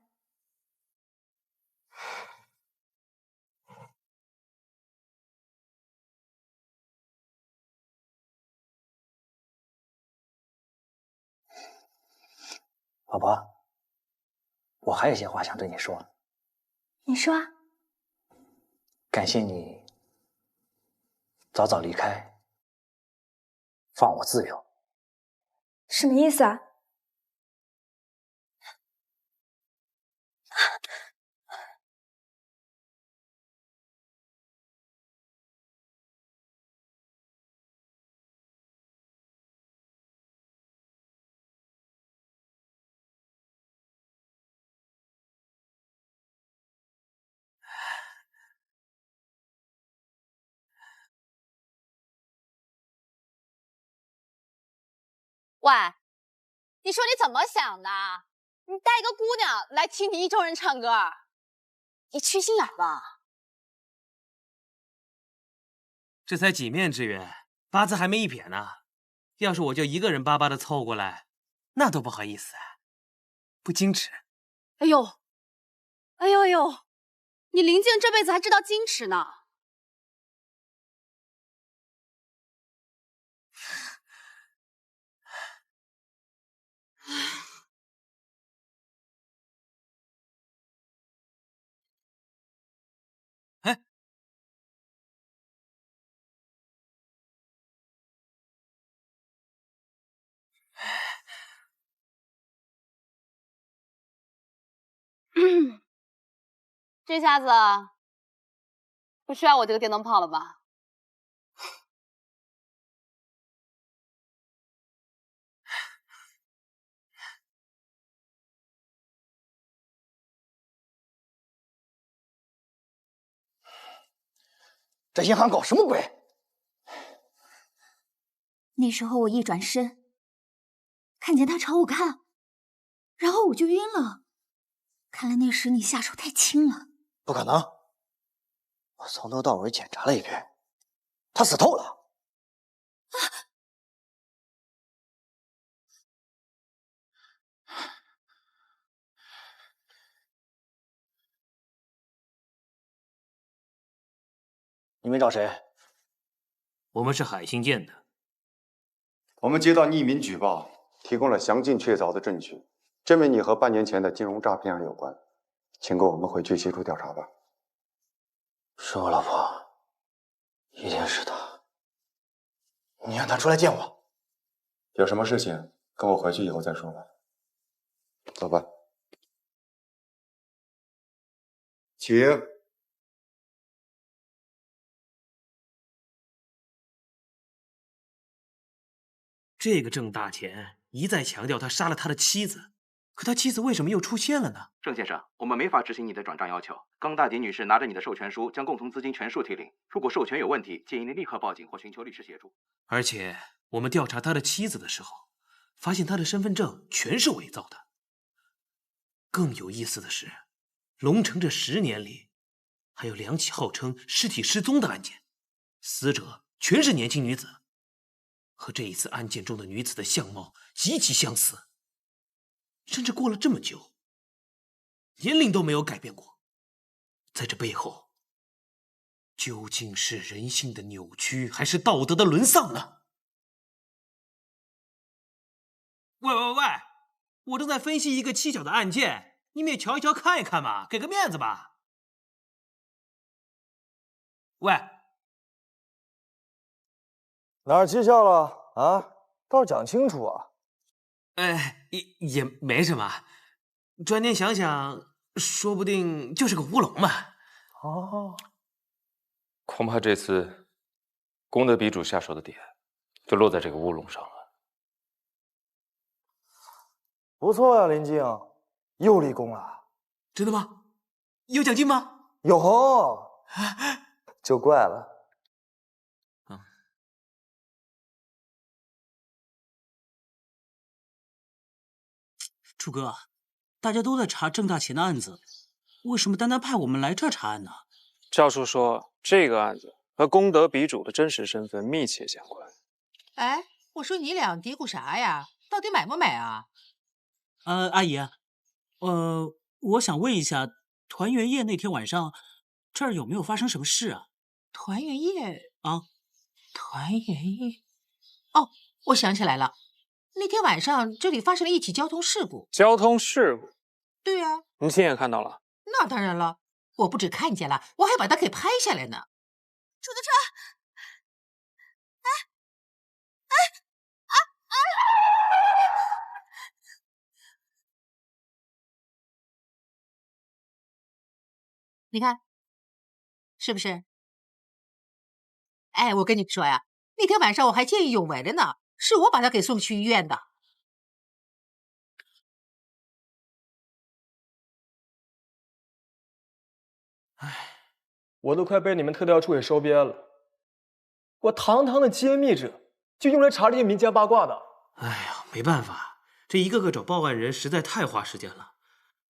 老婆，我还有些话想对你说。你说啊。感谢你早早离开，放我自由。什么意思啊？喂，你说你怎么想的？你带一个姑娘来听你一众人唱歌，你缺心眼吧？这才几面之缘，八字还没一撇呢。要是我就一个人巴巴的凑过来，那多不好意思啊，不矜持。哎呦，哎呦呦，你林静这辈子还知道矜持呢。哎，这下子不需要我这个电灯泡了吧？这银行搞什么鬼？那时候我一转身，看见他朝我看，然后我就晕了。看来那时你下手太轻了。不可能！我从头到尾检查了一遍，他死透了。你们找谁？我们是海信建的。我们接到匿名举报，提供了详尽确凿的证据，证明你和半年前的金融诈骗案有关，请跟我们回去协助调查吧。是我老婆，一定是她。你让她出来见我。有什么事情跟我回去以后再说吧。走吧。请。这个郑大钱一再强调他杀了他的妻子，可他妻子为什么又出现了呢？郑先生，我们没法执行你的转账要求。刚大迪女士拿着你的授权书，将共同资金全数提领。如果授权有问题，建议您立刻报警或寻求律师协助。而且我们调查他的妻子的时候，发现他的身份证全是伪造的。更有意思的是，龙城这10年里，还有2起号称尸体失踪的案件，死者全是年轻女子。和这一次案件中的女子的相貌极其相似，甚至过了这么久，年龄都没有改变过。在这背后，究竟是人性的扭曲，还是道德的沦丧呢？喂，我正在分析一个蹊跷的案件，你们也瞧一瞧看一看嘛，给个面子吧。喂。哪儿蹊跷了啊？倒是讲清楚啊！也没什么，转念想想，说不定就是个乌龙嘛。哦，恐怕这次功德比主下手的点就落在这个乌龙上了。不错呀，林静，又立功了。真的吗？有奖金吗？有，就怪了。楚哥，大家都在查郑大钱的案子，为什么单单派我们来这儿查案呢？赵叔说，这个案子和功德比主的真实身份密切相关。哎，我说你俩嘀咕啥呀？到底买不买啊？阿姨，我想问一下，团圆夜那天晚上，这儿有没有发生什么事啊？团圆夜啊，团圆夜，哦，我想起来了。那天晚上这里发生了一起交通事故。交通事故？对呀，您亲眼看到了？那当然了，我不止看见了，我还把它给拍下来呢。楚德川，你看，是不是？哎，我跟你说呀，那天晚上我还见义勇为了呢。是我把他给送去医院的。唉，我都快被你们特调处给收编了。我堂堂的揭秘者，就用来查这些民间八卦的。哎呀，没办法，这一个个找报案人实在太花时间了。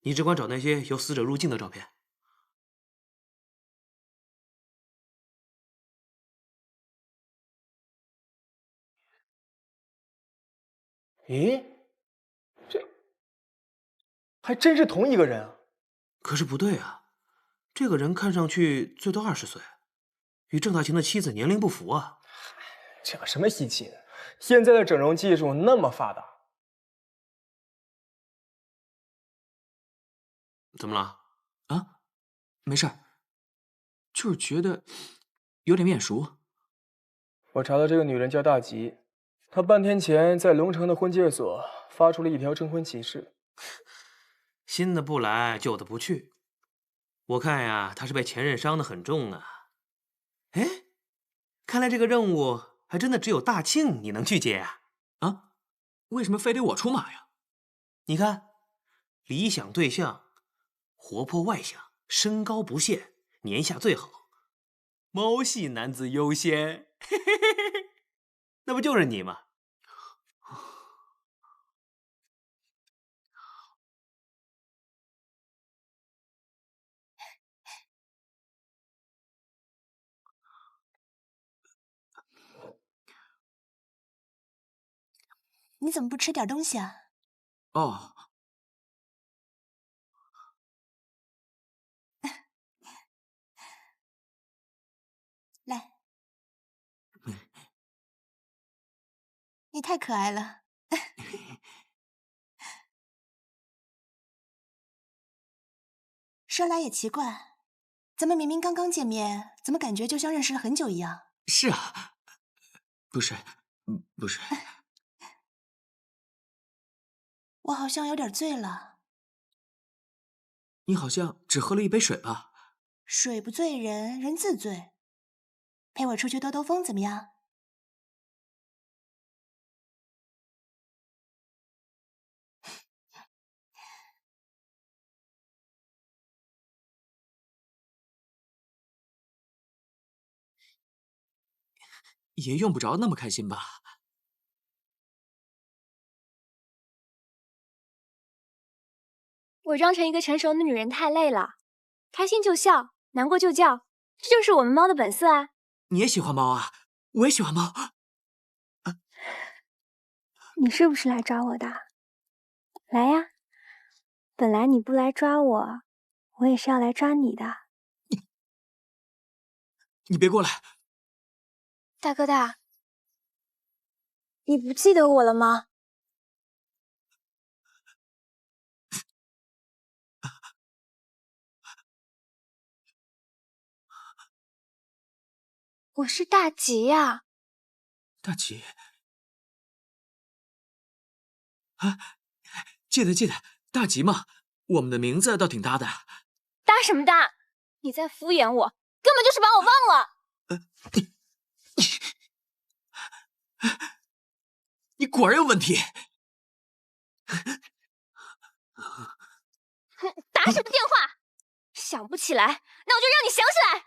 你只管找那些有死者入境的照片。咦，这还真是同一个人啊！可是不对啊，这个人看上去最多20岁，与郑大清的妻子年龄不符啊。这什么稀奇的？现在的整容技术那么发达。怎么了？啊，没事儿，就是觉得有点面熟。我查到这个女人叫大吉，她半天前在龙城的婚介所发出了一条征婚启事。新的不来，旧的不去。我看呀，她是被前任伤得很重啊。哎，看来这个任务还真的只有大庆你能去接呀。啊？为什么非得我出马呀？你看，理想对象，活泼外向，身高不限，年下最好，猫系男子优先。嘿嘿嘿嘿，那不就是你吗？你怎么不吃点东西啊？哦，来，你太可爱了。说来也奇怪，咱们明明刚刚见面，怎么感觉就像认识了很久一样？是啊，不是，不是，我好像有点醉了。你好像只喝了一杯水吧？水不醉人，人自醉。陪我出去兜兜风怎么样？也用不着那么开心吧？伪装成一个成熟的女人太累了，开心就笑，难过就叫，这就是我们猫的本色啊！你也喜欢猫啊？我也喜欢猫。你是不是来抓我的？来呀！本来你不来抓我，我也是要来抓你的。你别过来！大哥大，你不记得我了吗？我是大吉呀！大吉啊，记得，大吉嘛，我们的名字倒挺搭的。搭什么搭？你在敷衍我，根本就是把我忘了。你果然有问题。打什么电话？想不起来，那我就让你想起来。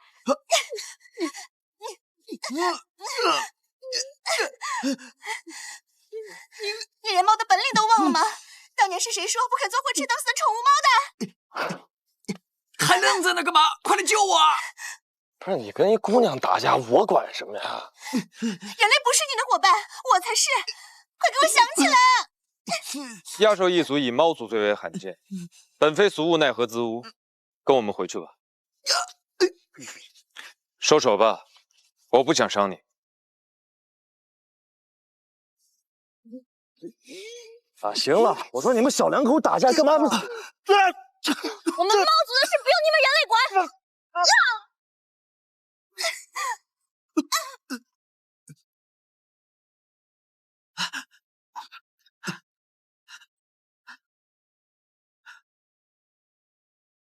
你连猫的本领都忘了吗？当年是谁说不肯做会吃等死的宠物猫的？还愣在那干嘛？快来救我！不是你跟一姑娘打架，我管什么呀？人类不是你的伙伴，我才是！快给我想起来！亚兽一族以猫族最为罕见，本非俗物奈何兹污，跟我们回去吧。收手吧，我不想伤你。啊，行了，我说你们小两口打架干嘛不？我们猫族的事不用你们人类管。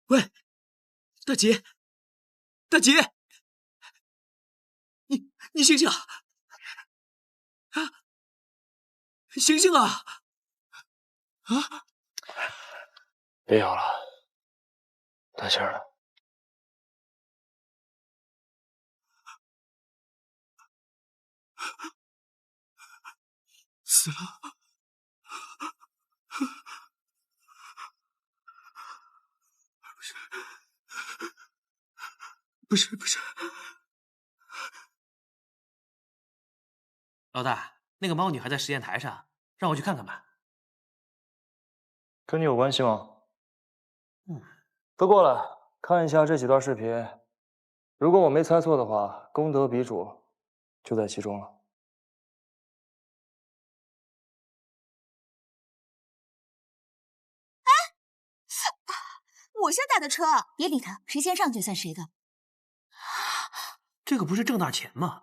喂，大吉，大吉，你醒醒啊！醒醒啊！啊！别咬了，断气儿了。死了！不是，老大，那个猫女还在实验台上，让我去看看吧。跟你有关系吗？都过来看一下这几段视频。如果我没猜错的话，功德鼻主就在其中了。我先打的车，别理他，谁先上就算谁的。这个不是挣大钱吗？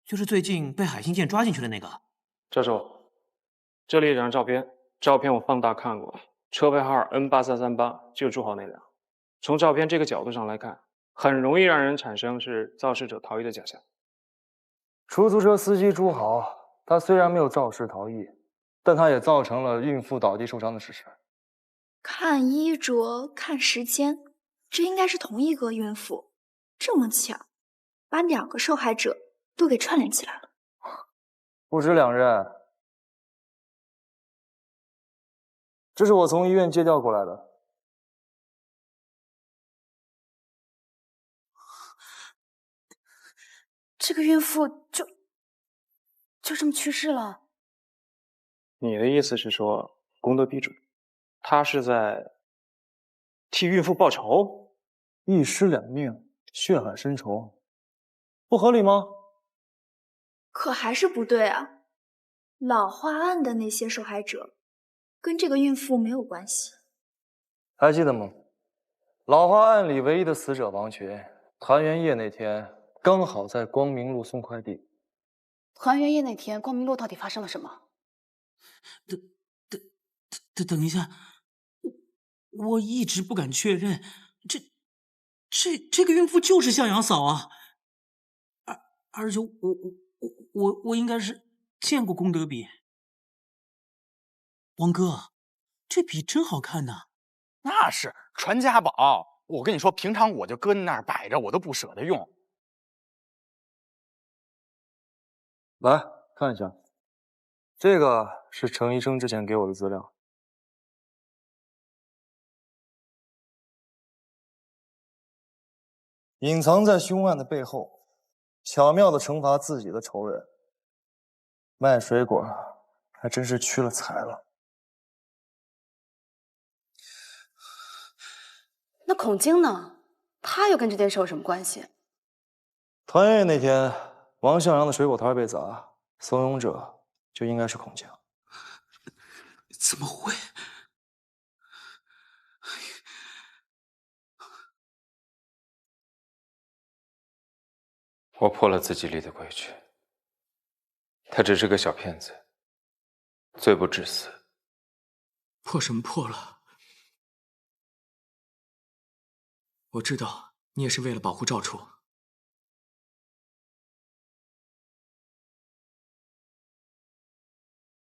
就是最近被海星舰抓进去的那个。教授，这里有张照片，照片我放大看过，车牌号 N8338就朱豪那辆。从照片这个角度上来看，很容易让人产生是肇事者逃逸的假象。出租车司机朱豪，他虽然没有肇事逃逸，但他也造成了孕妇倒地受伤的事实。看衣着，看时间，这应该是同一个孕妇。这么巧，把2个受害者都给串联起来了。不止2人，这是我从医院接调过来的。这个孕妇就这么去世了。你的意思是说，功德鼻主，他是在替孕妇报仇？一尸两命，血海深仇，不合理吗？可还是不对啊！老化案的那些受害者，跟这个孕妇没有关系。还记得吗？老化案里唯一的死者王群，团圆夜那天刚好在光明路送快递。团圆夜那天，光明路到底发生了什么？等一下，我一直不敢确认，这个孕妇就是向阳嫂啊，而且我应该是见过功德笔。王哥，这笔真好看呐！那是传家宝，我跟你说，平常我就搁那儿摆着，我都不舍得用。来看一下，这个是程医生之前给我的资料。隐藏在凶案的背后，巧妙地惩罚自己的仇人。卖水果还真是屈了才了。那孔晶呢？他又跟这件事有什么关系？团圆夜那天，王向阳的水果摊被砸，怂恿者就应该是孔晴。怎么会？我破了自己立的规矩，他只是个小骗子，罪不至死。破什么破了？我知道你也是为了保护赵楚。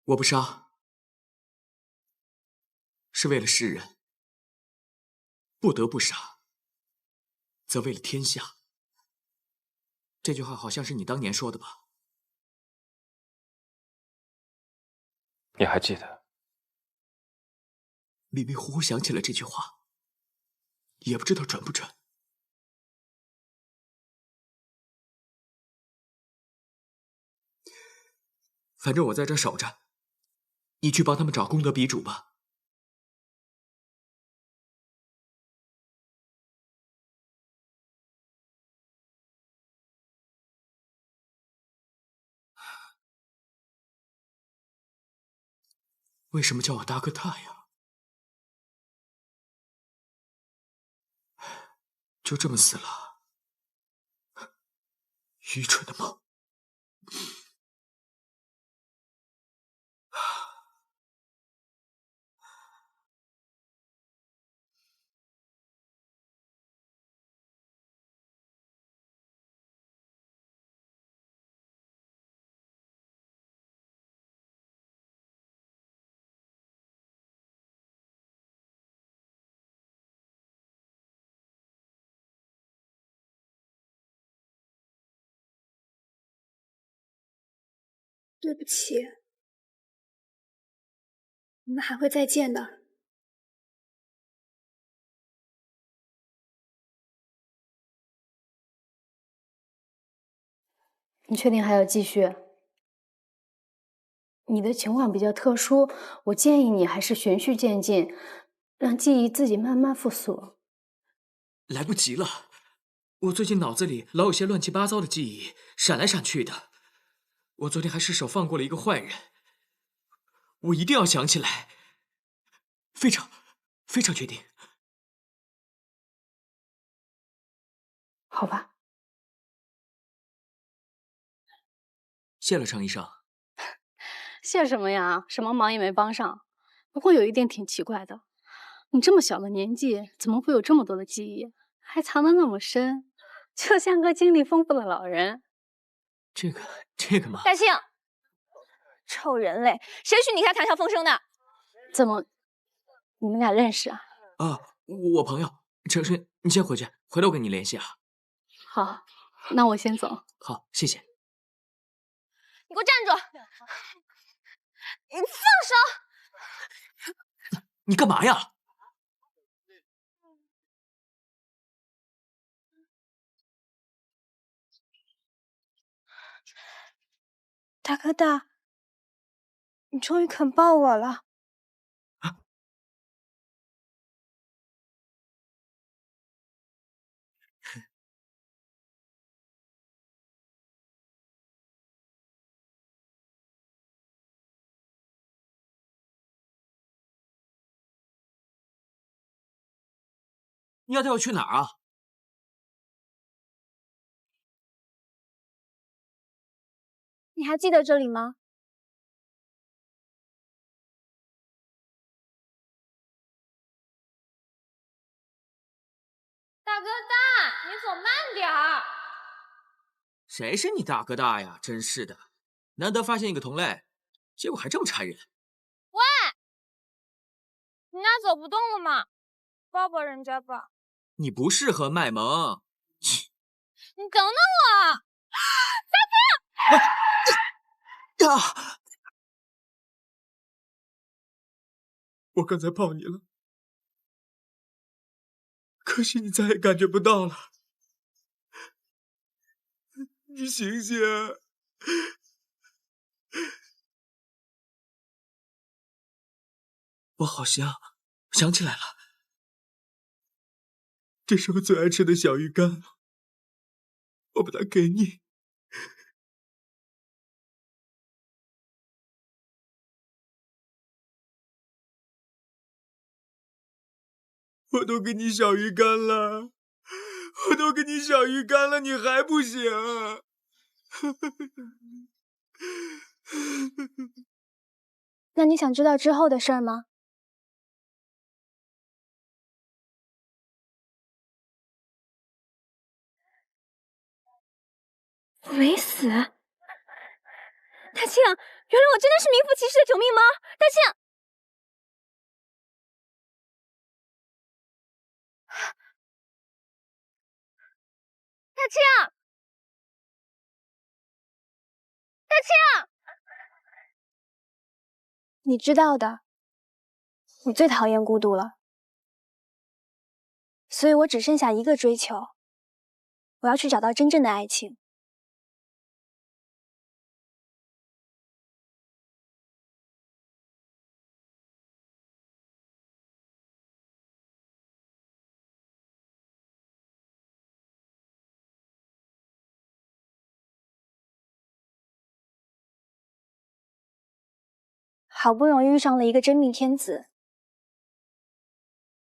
我不杀，是为了世人；不得不杀，则为了天下。这句话好像是你当年说的吧？你还记得？迷迷糊糊想起了这句话，也不知道准不准。反正我在这守着，你去帮他们找功德鼻主吧。为什么叫我大哥大呀？就这么死了？愚蠢的梦。对不起，我们还会再见的。你确定还要继续？你的情况比较特殊，我建议你还是循序渐进，让记忆自己慢慢复苏。来不及了，我最近脑子里老有些乱七八糟的记忆闪来闪去的。我昨天还失手放过了一个坏人，我一定要想起来。非常确定。好吧。谢了程医生。谢什么呀？什么忙也没帮上。不过有一点挺奇怪的，你这么小的年纪，怎么会有这么多的记忆，还藏得那么深，就像个经历丰富的老人。这个嘛，大庆，臭人类，谁许你开谈笑风生的？怎么，你们俩认识啊？啊，我朋友程生，你先回去，回头我跟你联系啊。好，那我先走。好，谢谢。你给我站住！你放手！你干嘛呀？大哥大，你终于肯抱我了。你要带我去哪儿啊？你还记得这里吗？大哥大，你走慢点儿。谁是你大哥大呀？真是的，难得发现一个同类，结果还这么残忍。喂，你那走不动了吗？抱抱人家吧。你不适合卖萌。你等等我，大哥！啊！我刚才抱你了，可惜你再也感觉不到了。你醒醒！我好像想起来了，这是我最爱吃的小鱼干，我把它给你。我都给你小鱼干了，我都给你小鱼干了，你还不醒？那你想知道之后的事儿吗？我没死。大庆，原来我真的是名副其实的救命猫。大庆，大庆，大庆，你知道的，我最讨厌孤独了，所以我只剩下一个追求，我要去找到真正的爱情。好不容易遇上了一个真命天子，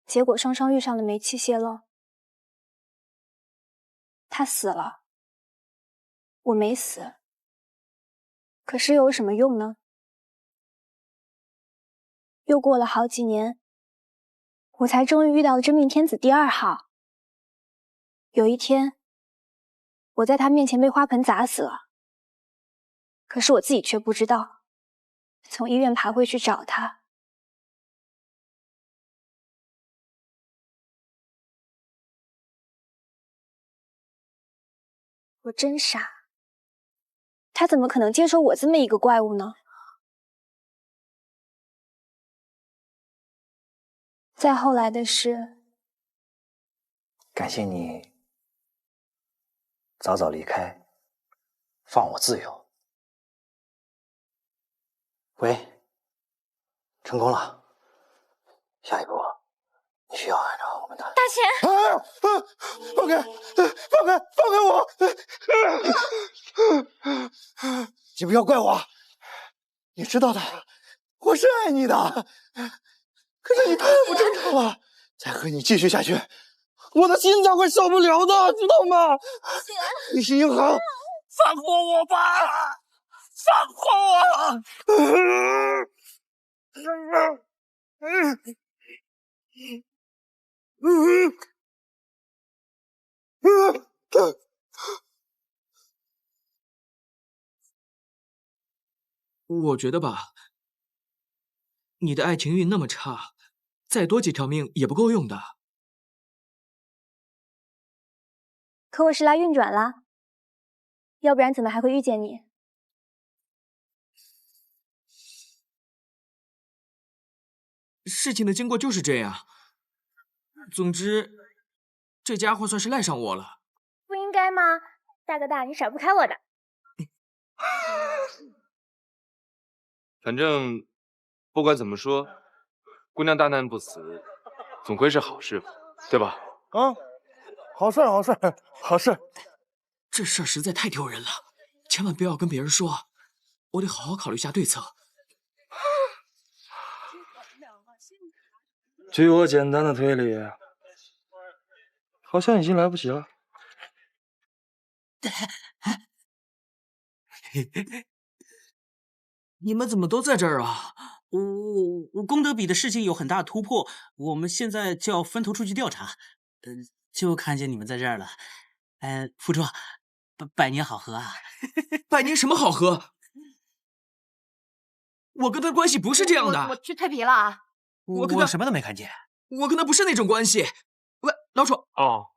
结果双双遇上了煤气泄漏。他死了，我没死，可是又有什么用呢？又过了好几年，我才终于遇到了真命天子第2号。有一天，我在他面前被花盆砸死了，可是我自己却不知道。从医院爬回去找他，我真傻，他怎么可能接受我这么一个怪物呢？再后来的事，感谢你早早离开，放我自由。喂，成功了。下一步，你需要按照我们的。大贤，放开，放开，放开我！你不要怪我，你知道的，我是爱你的。可是你太不正常了，再和你继续下去，我的心脏会受不了的，知道吗？你是银行，放过我吧，放过我！我觉得吧，你的爱情运那么差，再多几条命也不够用的。可我时来运转啦，要不然怎么还会遇见你？事情的经过就是这样。总之，这家伙算是赖上我了。不应该吗？大哥大，你甩不开我的。反正不管怎么说，姑娘大难不死，总归是好事吧，对吧？啊，好事，好事，好事！这事儿实在太丢人了，千万不要跟别人说，我得好好考虑下对策。据我简单的推理，好像已经来不及了。你们怎么都在这儿啊？我功德比的事情有很大突破，我们现在就要分头出去调查。就看见你们在这儿了。副座，百年好合啊！百年什么好合？我跟他关系不是这样的。我去蜕皮了啊！我什么都没看见。我跟他不是那种关系。喂，老楚。哦。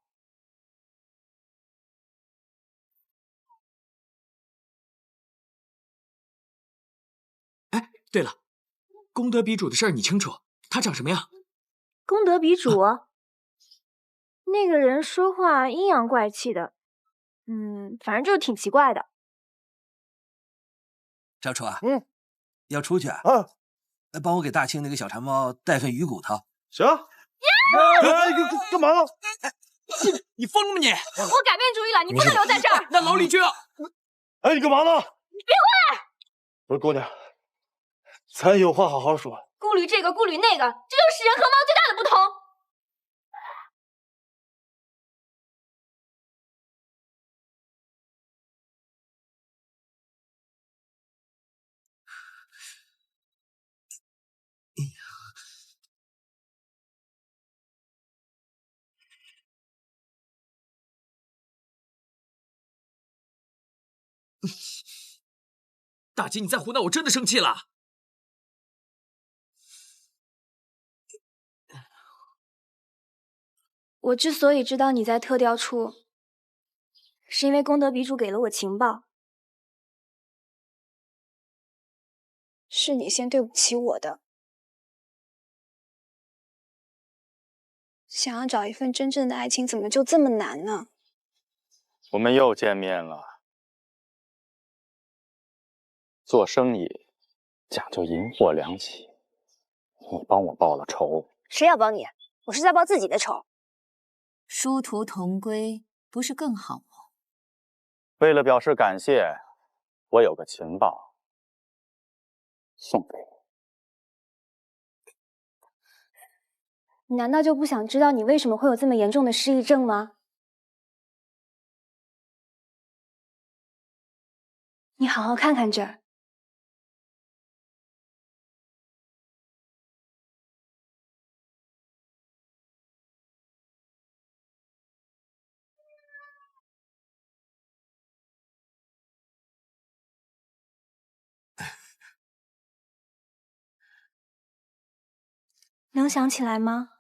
哎，对了，功德比主的事儿你清楚？他长什么样？功德比主，那个人说话阴阳怪气的，反正就是挺奇怪的。赵楚啊，要出去啊？帮我给大庆那个小馋猫带份鱼骨头。行。干嘛呢？你疯了吗你？我改变主意了，你不能留在这儿。那老李就要……哎，你干嘛呢？你别过来！不是姑娘，咱有话好好说。顾虑这个，顾虑那个，这就是人和猫最大的不同。大姐，你再胡闹，我真的生气了。我之所以知道你在特调处，是因为功德比主给了我情报。是你先对不起我的。想要找一份真正的爱情，怎么就这么难呢？我们又见面了。做生意讲究银货两起，你帮我报了仇。谁要帮你？我是在报自己的仇。殊途同归，不是更好吗？为了表示感谢，我有个情报送给你。你难道就不想知道你为什么会有这么严重的失忆症吗？你好好看看这儿。能想起来吗？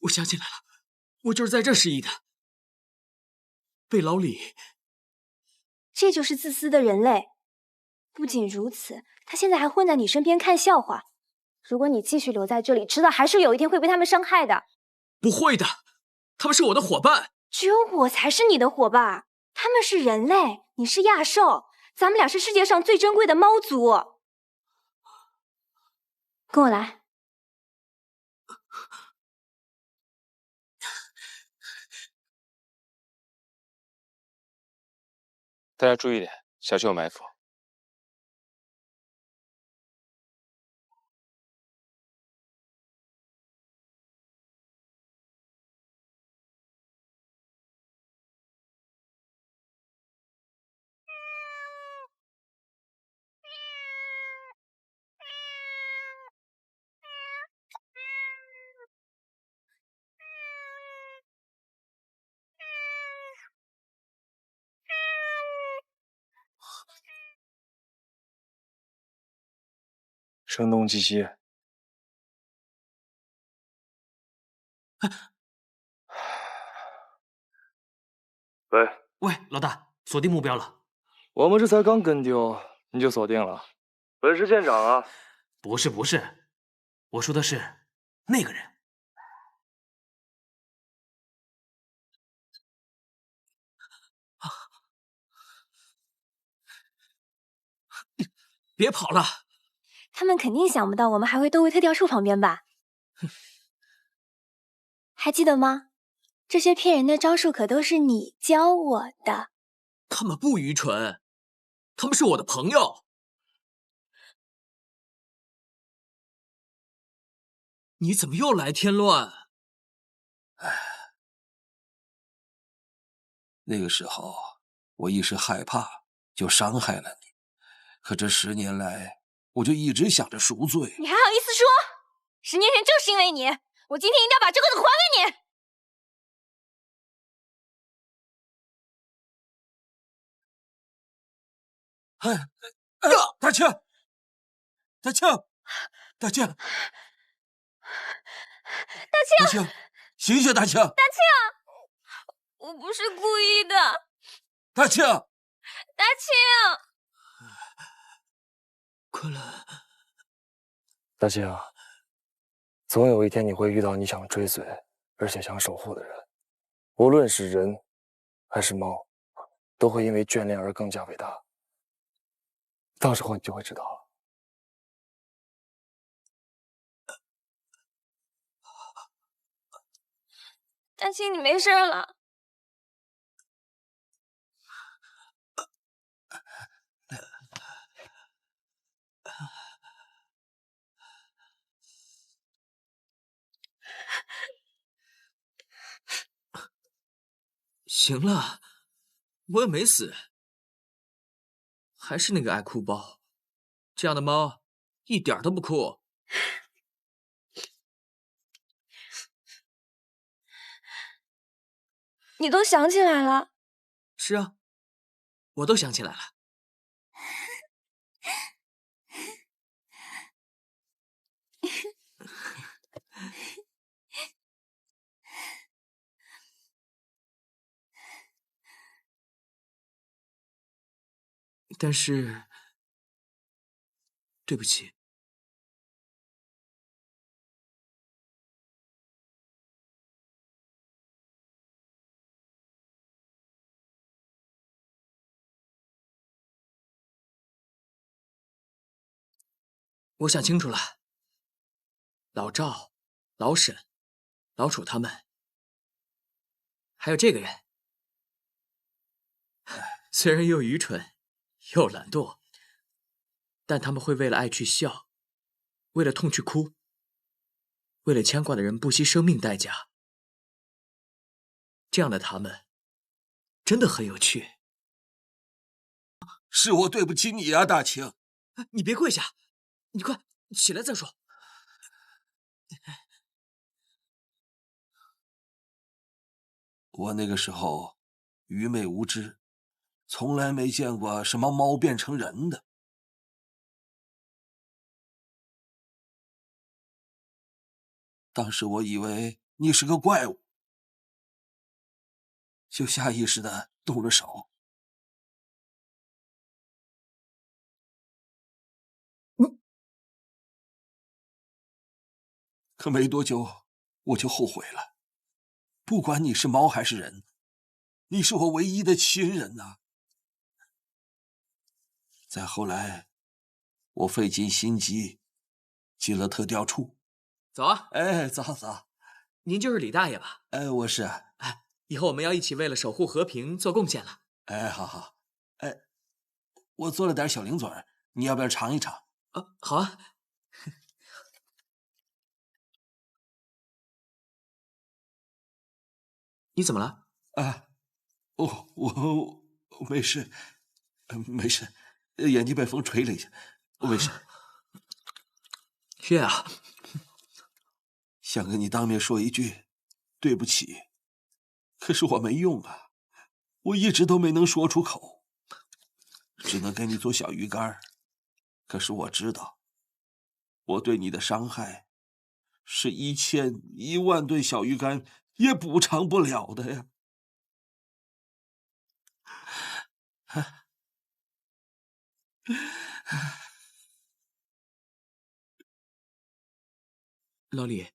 我想起来了，我就是在这失忆的，被老李。这就是自私的人类。不仅如此，他现在还混在你身边看笑话。如果你继续留在这里，迟早还是有一天会被他们伤害的。不会的，他们是我的伙伴。只有我才是你的伙伴，他们是人类，你是亚兽，咱们俩是世界上最珍贵的猫族。跟我来。大家注意点，小区有埋伏。声东击西。喂喂，老大，锁定目标了。我们这才刚跟丢，你就锁定了？本市县长啊？不是，我说的是那个人。别跑了！他们肯定想不到我们还会都围特调树旁边吧？还记得吗？这些骗人的招数可都是你教我的。他们不愚蠢，他们是我的朋友。你怎么又来添乱？那个时候我一时害怕，就伤害了你。可这10年来，我就一直想着赎罪。你还好意思说？10年前正是因为你，我今天一定要把这个子还给你。大庆，大庆，大庆，大庆，醒醒，大庆！大庆，我不是故意的。大庆，大庆，昆仑，大庆，总有一天你会遇到你想追随而且想守护的人，无论是人还是猫，都会因为眷恋而更加伟大。到时候你就会知道了。大庆，你没事了？行了，我也没死，还是那个爱哭包。这样的猫一点都不酷。你都想起来了？是啊，我都想起来了。但是，对不起。我想清楚了，老赵、老沈、老楚他们，还有这个人，虽然又愚蠢又懒惰，但他们会为了爱去笑，为了痛去哭，为了牵挂的人不惜生命代价。这样的他们，真的很有趣。是我对不起你啊，大庆。你别跪下，你快起来再说。我那个时候愚昧无知，从来没见过什么猫变成人的。当时我以为你是个怪物，就下意识的动了手。可没多久，我就后悔了。不管你是猫还是人，你是我唯一的亲人呐。再后来，我费尽心机进了特调处。走啊！哎，走走。您就是李大爷吧？哎，我是。哎，以后我们要一起为了守护和平做贡献了。哎，好好。哎，我做了点小零嘴，你要不要尝一尝？好啊。你怎么了？啊，我没事，没事，眼睛被风吹了一下，没事。月啊，想跟你当面说一句对不起，可是我没用啊，我一直都没能说出口，只能给你做小鱼干。可是我知道，我对你的伤害是1000、10000吨小鱼干也补偿不了的呀。老李，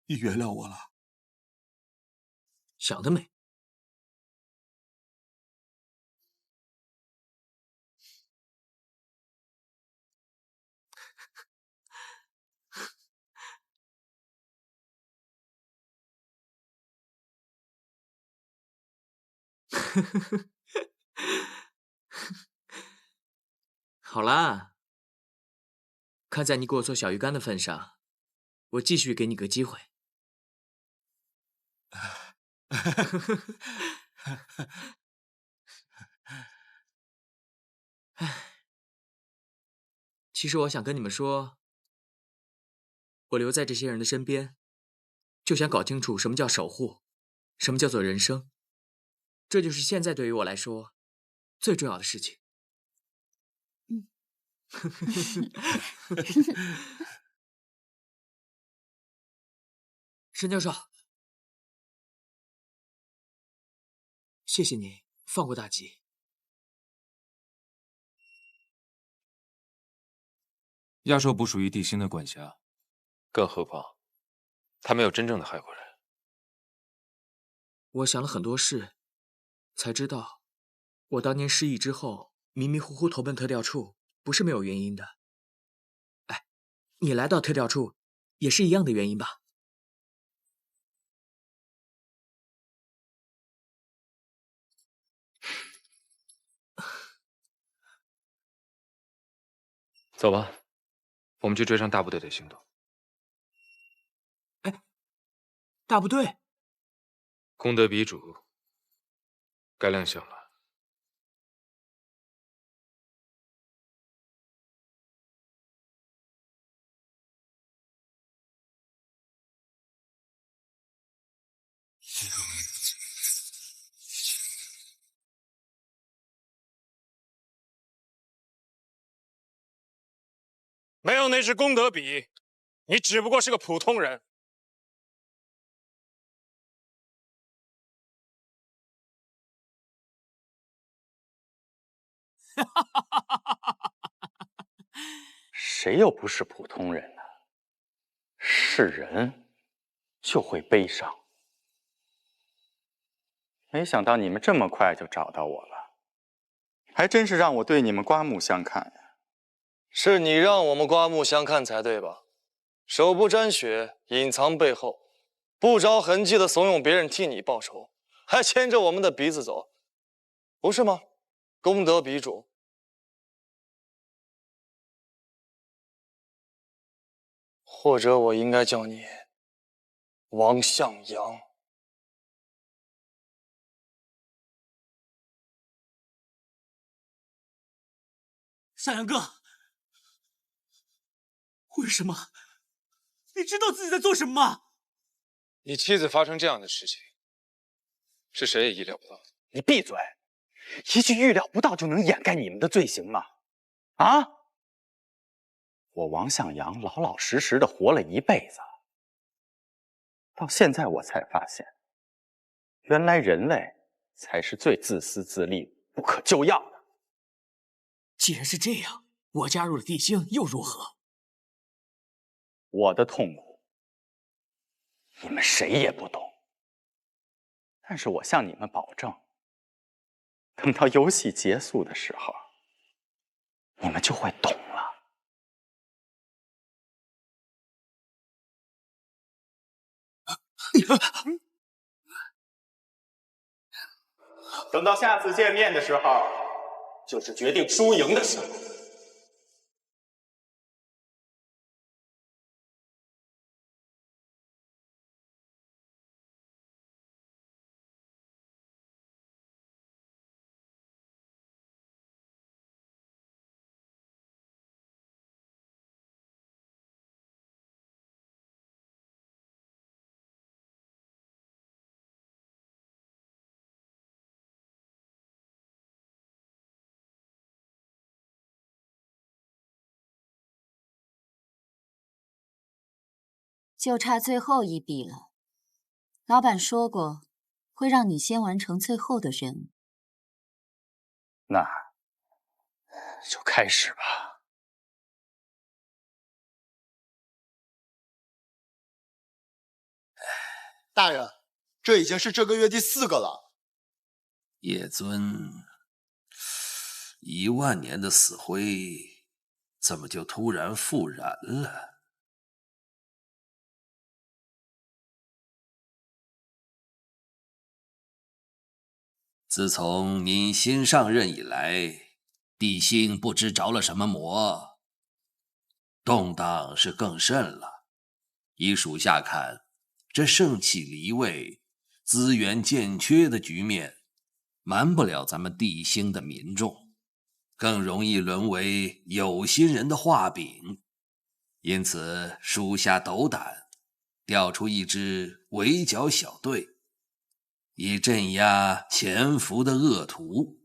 你原谅我了？想得美！好啦，看在你给我做小鱼干的份上，我继续给你个机会。其实我想跟你们说，我留在这些人的身边，就想搞清楚什么叫守护，什么叫做人生。这就是现在对于我来说最重要的事情。申教授，谢谢你放过大吉。亚寿不属于地心的管辖，更何况他没有真正的害过人。我想了很多事，才知道我当年失忆之后迷迷糊糊投奔特调处不是没有原因的。哎，你来到特调处也是一样的原因吧？走吧，我们去追上大部队的行动。大部队？功德比主该亮相了。没有那只功德比，你只不过是个普通人。谁又不是普通人呢？是人就会悲伤。没想到你们这么快就找到我了，还真是让我对你们刮目相看呀。是你让我们刮目相看才对吧？手不沾血，隐藏背后，不着痕迹的怂恿别人替你报仇，还牵着我们的鼻子走，不是吗？功德比主。或者我应该叫你王向阳。向阳哥，为什么？你知道自己在做什么吗？你妻子发生这样的事情，是谁也意料不到的。你闭嘴！一句预料不到就能掩盖你们的罪行吗？啊！我王向阳老老实实的活了一辈子，到现在我才发现，原来人类才是最自私自利、不可救药的。既然是这样，我加入了地星又如何？我的痛苦，你们谁也不懂。但是我向你们保证，等到游戏结束的时候，你们就会懂了。等到下次见面的时候，就是决定输赢的时候。就差最后一笔了。老板说过，会让你先完成最后的任务。那就开始吧。大人，这已经是这个月第4个了。叶尊，10000年的死灰，怎么就突然复燃了？自从您新上任以来，地星不知着了什么魔，动荡是更甚了。依属下看，这盛气离位、资源欠缺的局面，瞒不了咱们地星的民众，更容易沦为有心人的画饼。因此，属下斗胆调出一支围剿小队，以镇压潜伏的恶徒。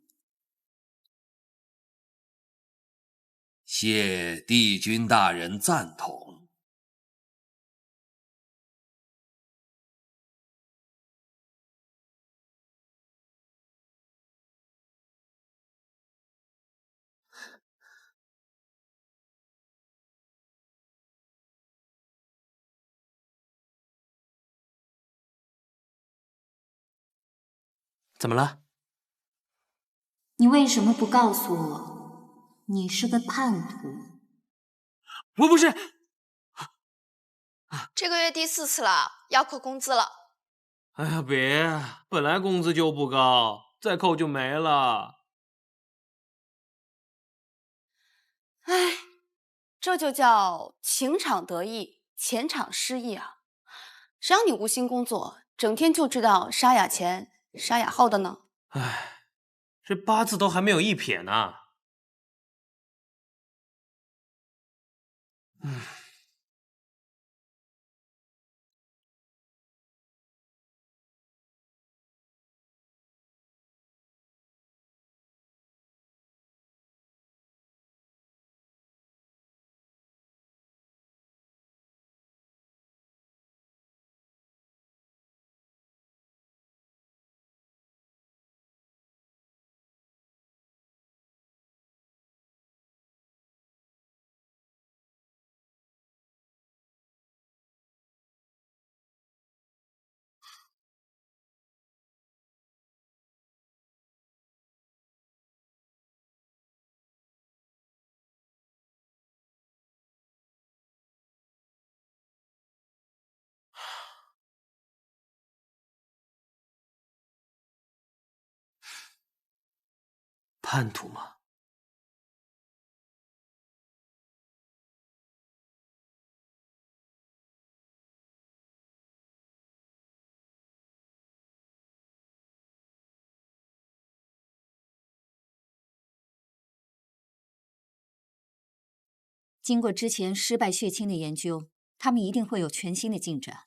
谢帝君大人赞同。怎么了？你为什么不告诉我，你是个叛徒？我不是。这个月第4次了，要扣工资了。哎呀，别，本来工资就不高，再扣就没了。哎，这就叫情场得意，钱场失意啊！谁让你无心工作，整天就知道杀雅钱、杀雅号的呢？哎，这8字都还没有1撇呢。叛徒吗？经过之前失败血清的研究，他们一定会有全新的进展。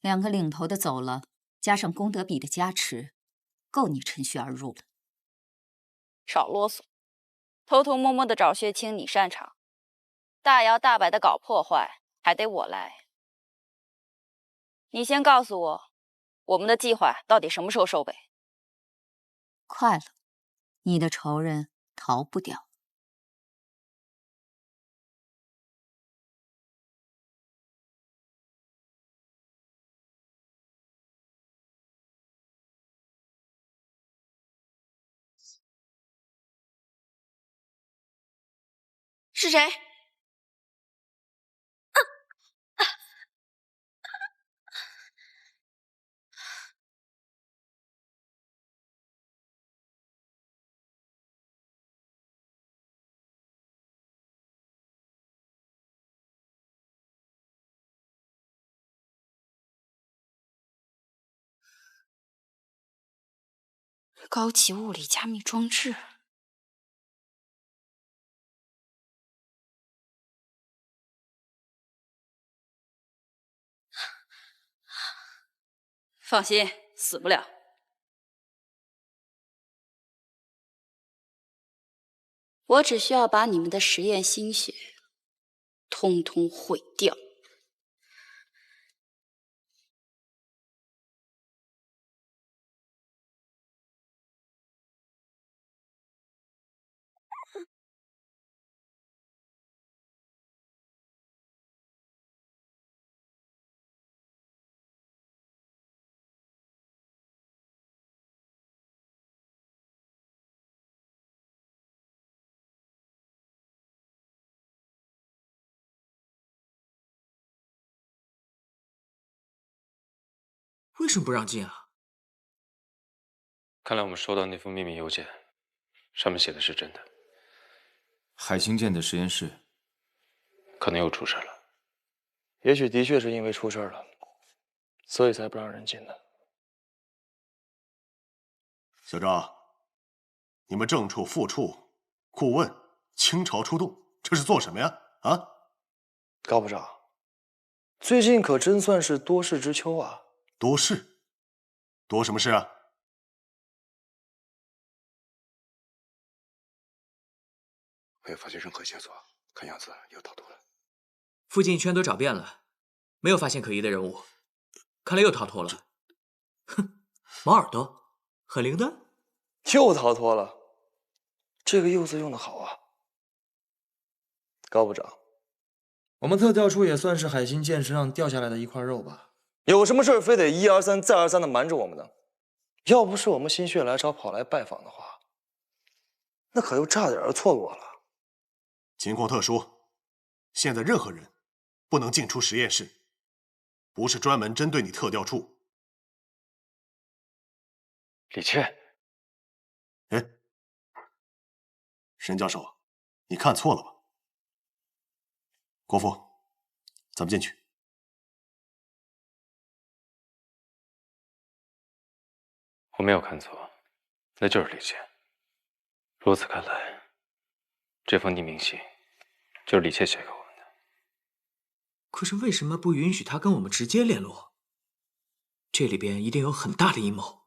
2个领头的走了，加上功德比的加持，够你趁虚而入了。少啰嗦，偷偷摸摸的找血清你擅长，大摇大摆的搞破坏还得我来。你先告诉我，我们的计划到底什么时候收尾？快了，你的仇人逃不掉。是谁？高级物理加密装置。放心，死不了。我只需要把你们的实验心血通通毁掉。为什么不让进啊？看来我们收到那封秘密邮件，上面写的是真的。海星舰的实验室可能又出事了。也许的确是因为出事了，所以才不让人进的。小张，你们正处、副处、顾问倾巢出动，这是做什么呀？啊，高部长，最近可真算是多事之秋啊！多事？多什么事啊？没有发现任何线索，看样子又逃脱了。附近一圈都找遍了，没有发现可疑的人物，看来又逃脱了。哼，毛耳朵，很灵的。又逃脱了，这个“又”字用的好啊！高部长，我们特调处也算是海星舰身上掉下来的一块肉吧？有什么事儿非得一而三、再而三的瞒着我们呢？要不是我们心血来潮跑来拜访的话，那可又差点儿错过了。情况特殊，现在任何人不能进出实验室，不是专门针对你特调处。李倩，哎，沈教授，你看错了吧？国父，咱们进去。我没有看错，那就是李倩。如此看来，这封匿名信就是李倩写给我们的。可是为什么不允许他跟我们直接联络？这里边一定有很大的阴谋。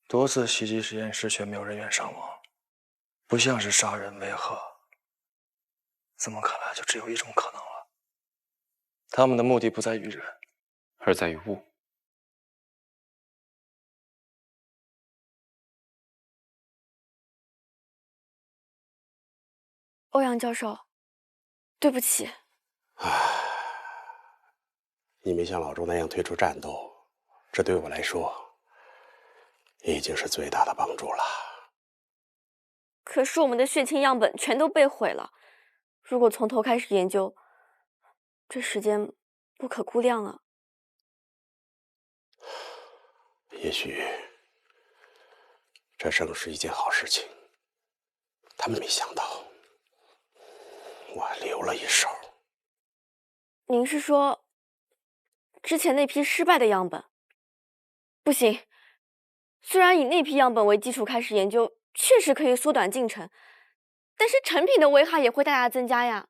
多次袭击实验室却没有人员伤亡，不像是杀人为何。这么看来，就只有一种可能了：他们的目的不在于人，而在于物。欧阳教授，对不起。你没像老周那样退出战斗，这对我来说已经是最大的帮助了。可是我们的血清样本全都被毁了，如果从头开始研究，这时间不可估量啊。也许这正是一件好事情。他们没想到我留了一手。您是说，之前那批失败的样本？不行，虽然以那批样本为基础开始研究，确实可以缩短进程，但是成品的危害也会大大增加呀。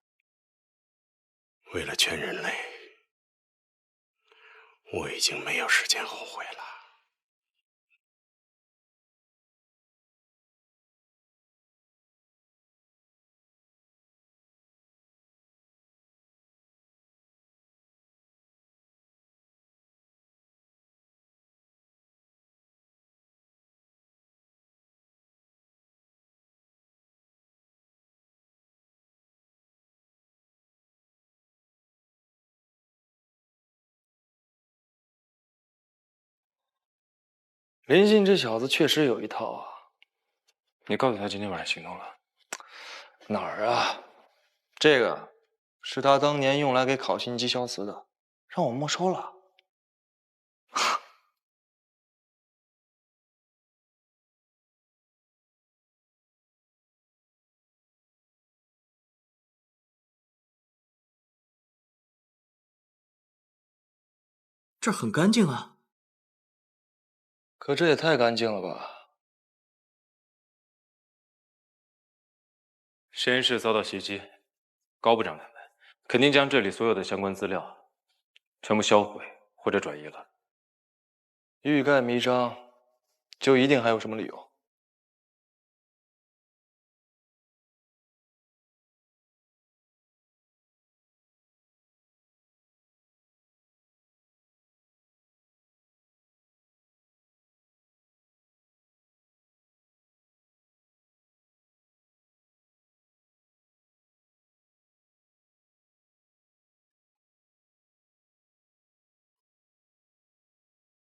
为了全人类，我已经没有时间后悔了。林信这小子确实有一套啊。你告诉他今天晚上行动了？哪儿啊？这个是他当年用来给考辛基消磁的，让我没收了。这儿很干净啊。可这也太干净了吧！实验室遭到袭击，高部长他们肯定将这里所有的相关资料全部销毁或者转移了。欲盖弥彰，就一定还有什么理由？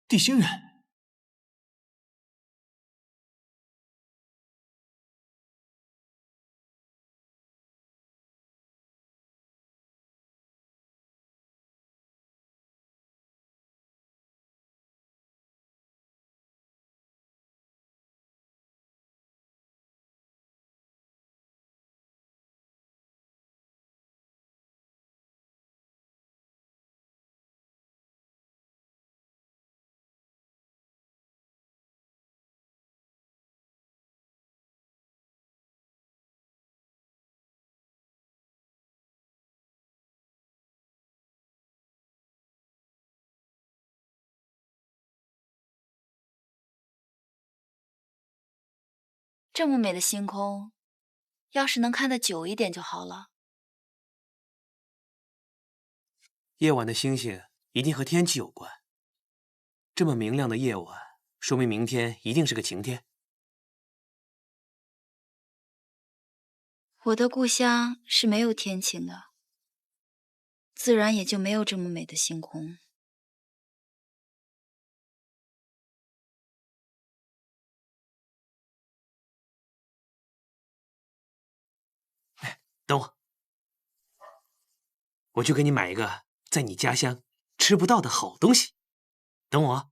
地心人。这么美的星空，要是能看得久一点就好了。夜晚的星星一定和天气有关。这么明亮的夜晚，说明明天一定是个晴天。我的故乡是没有天晴的，自然也就没有这么美的星空。等我，我去给你买一个在你家乡吃不到的好东西。等我。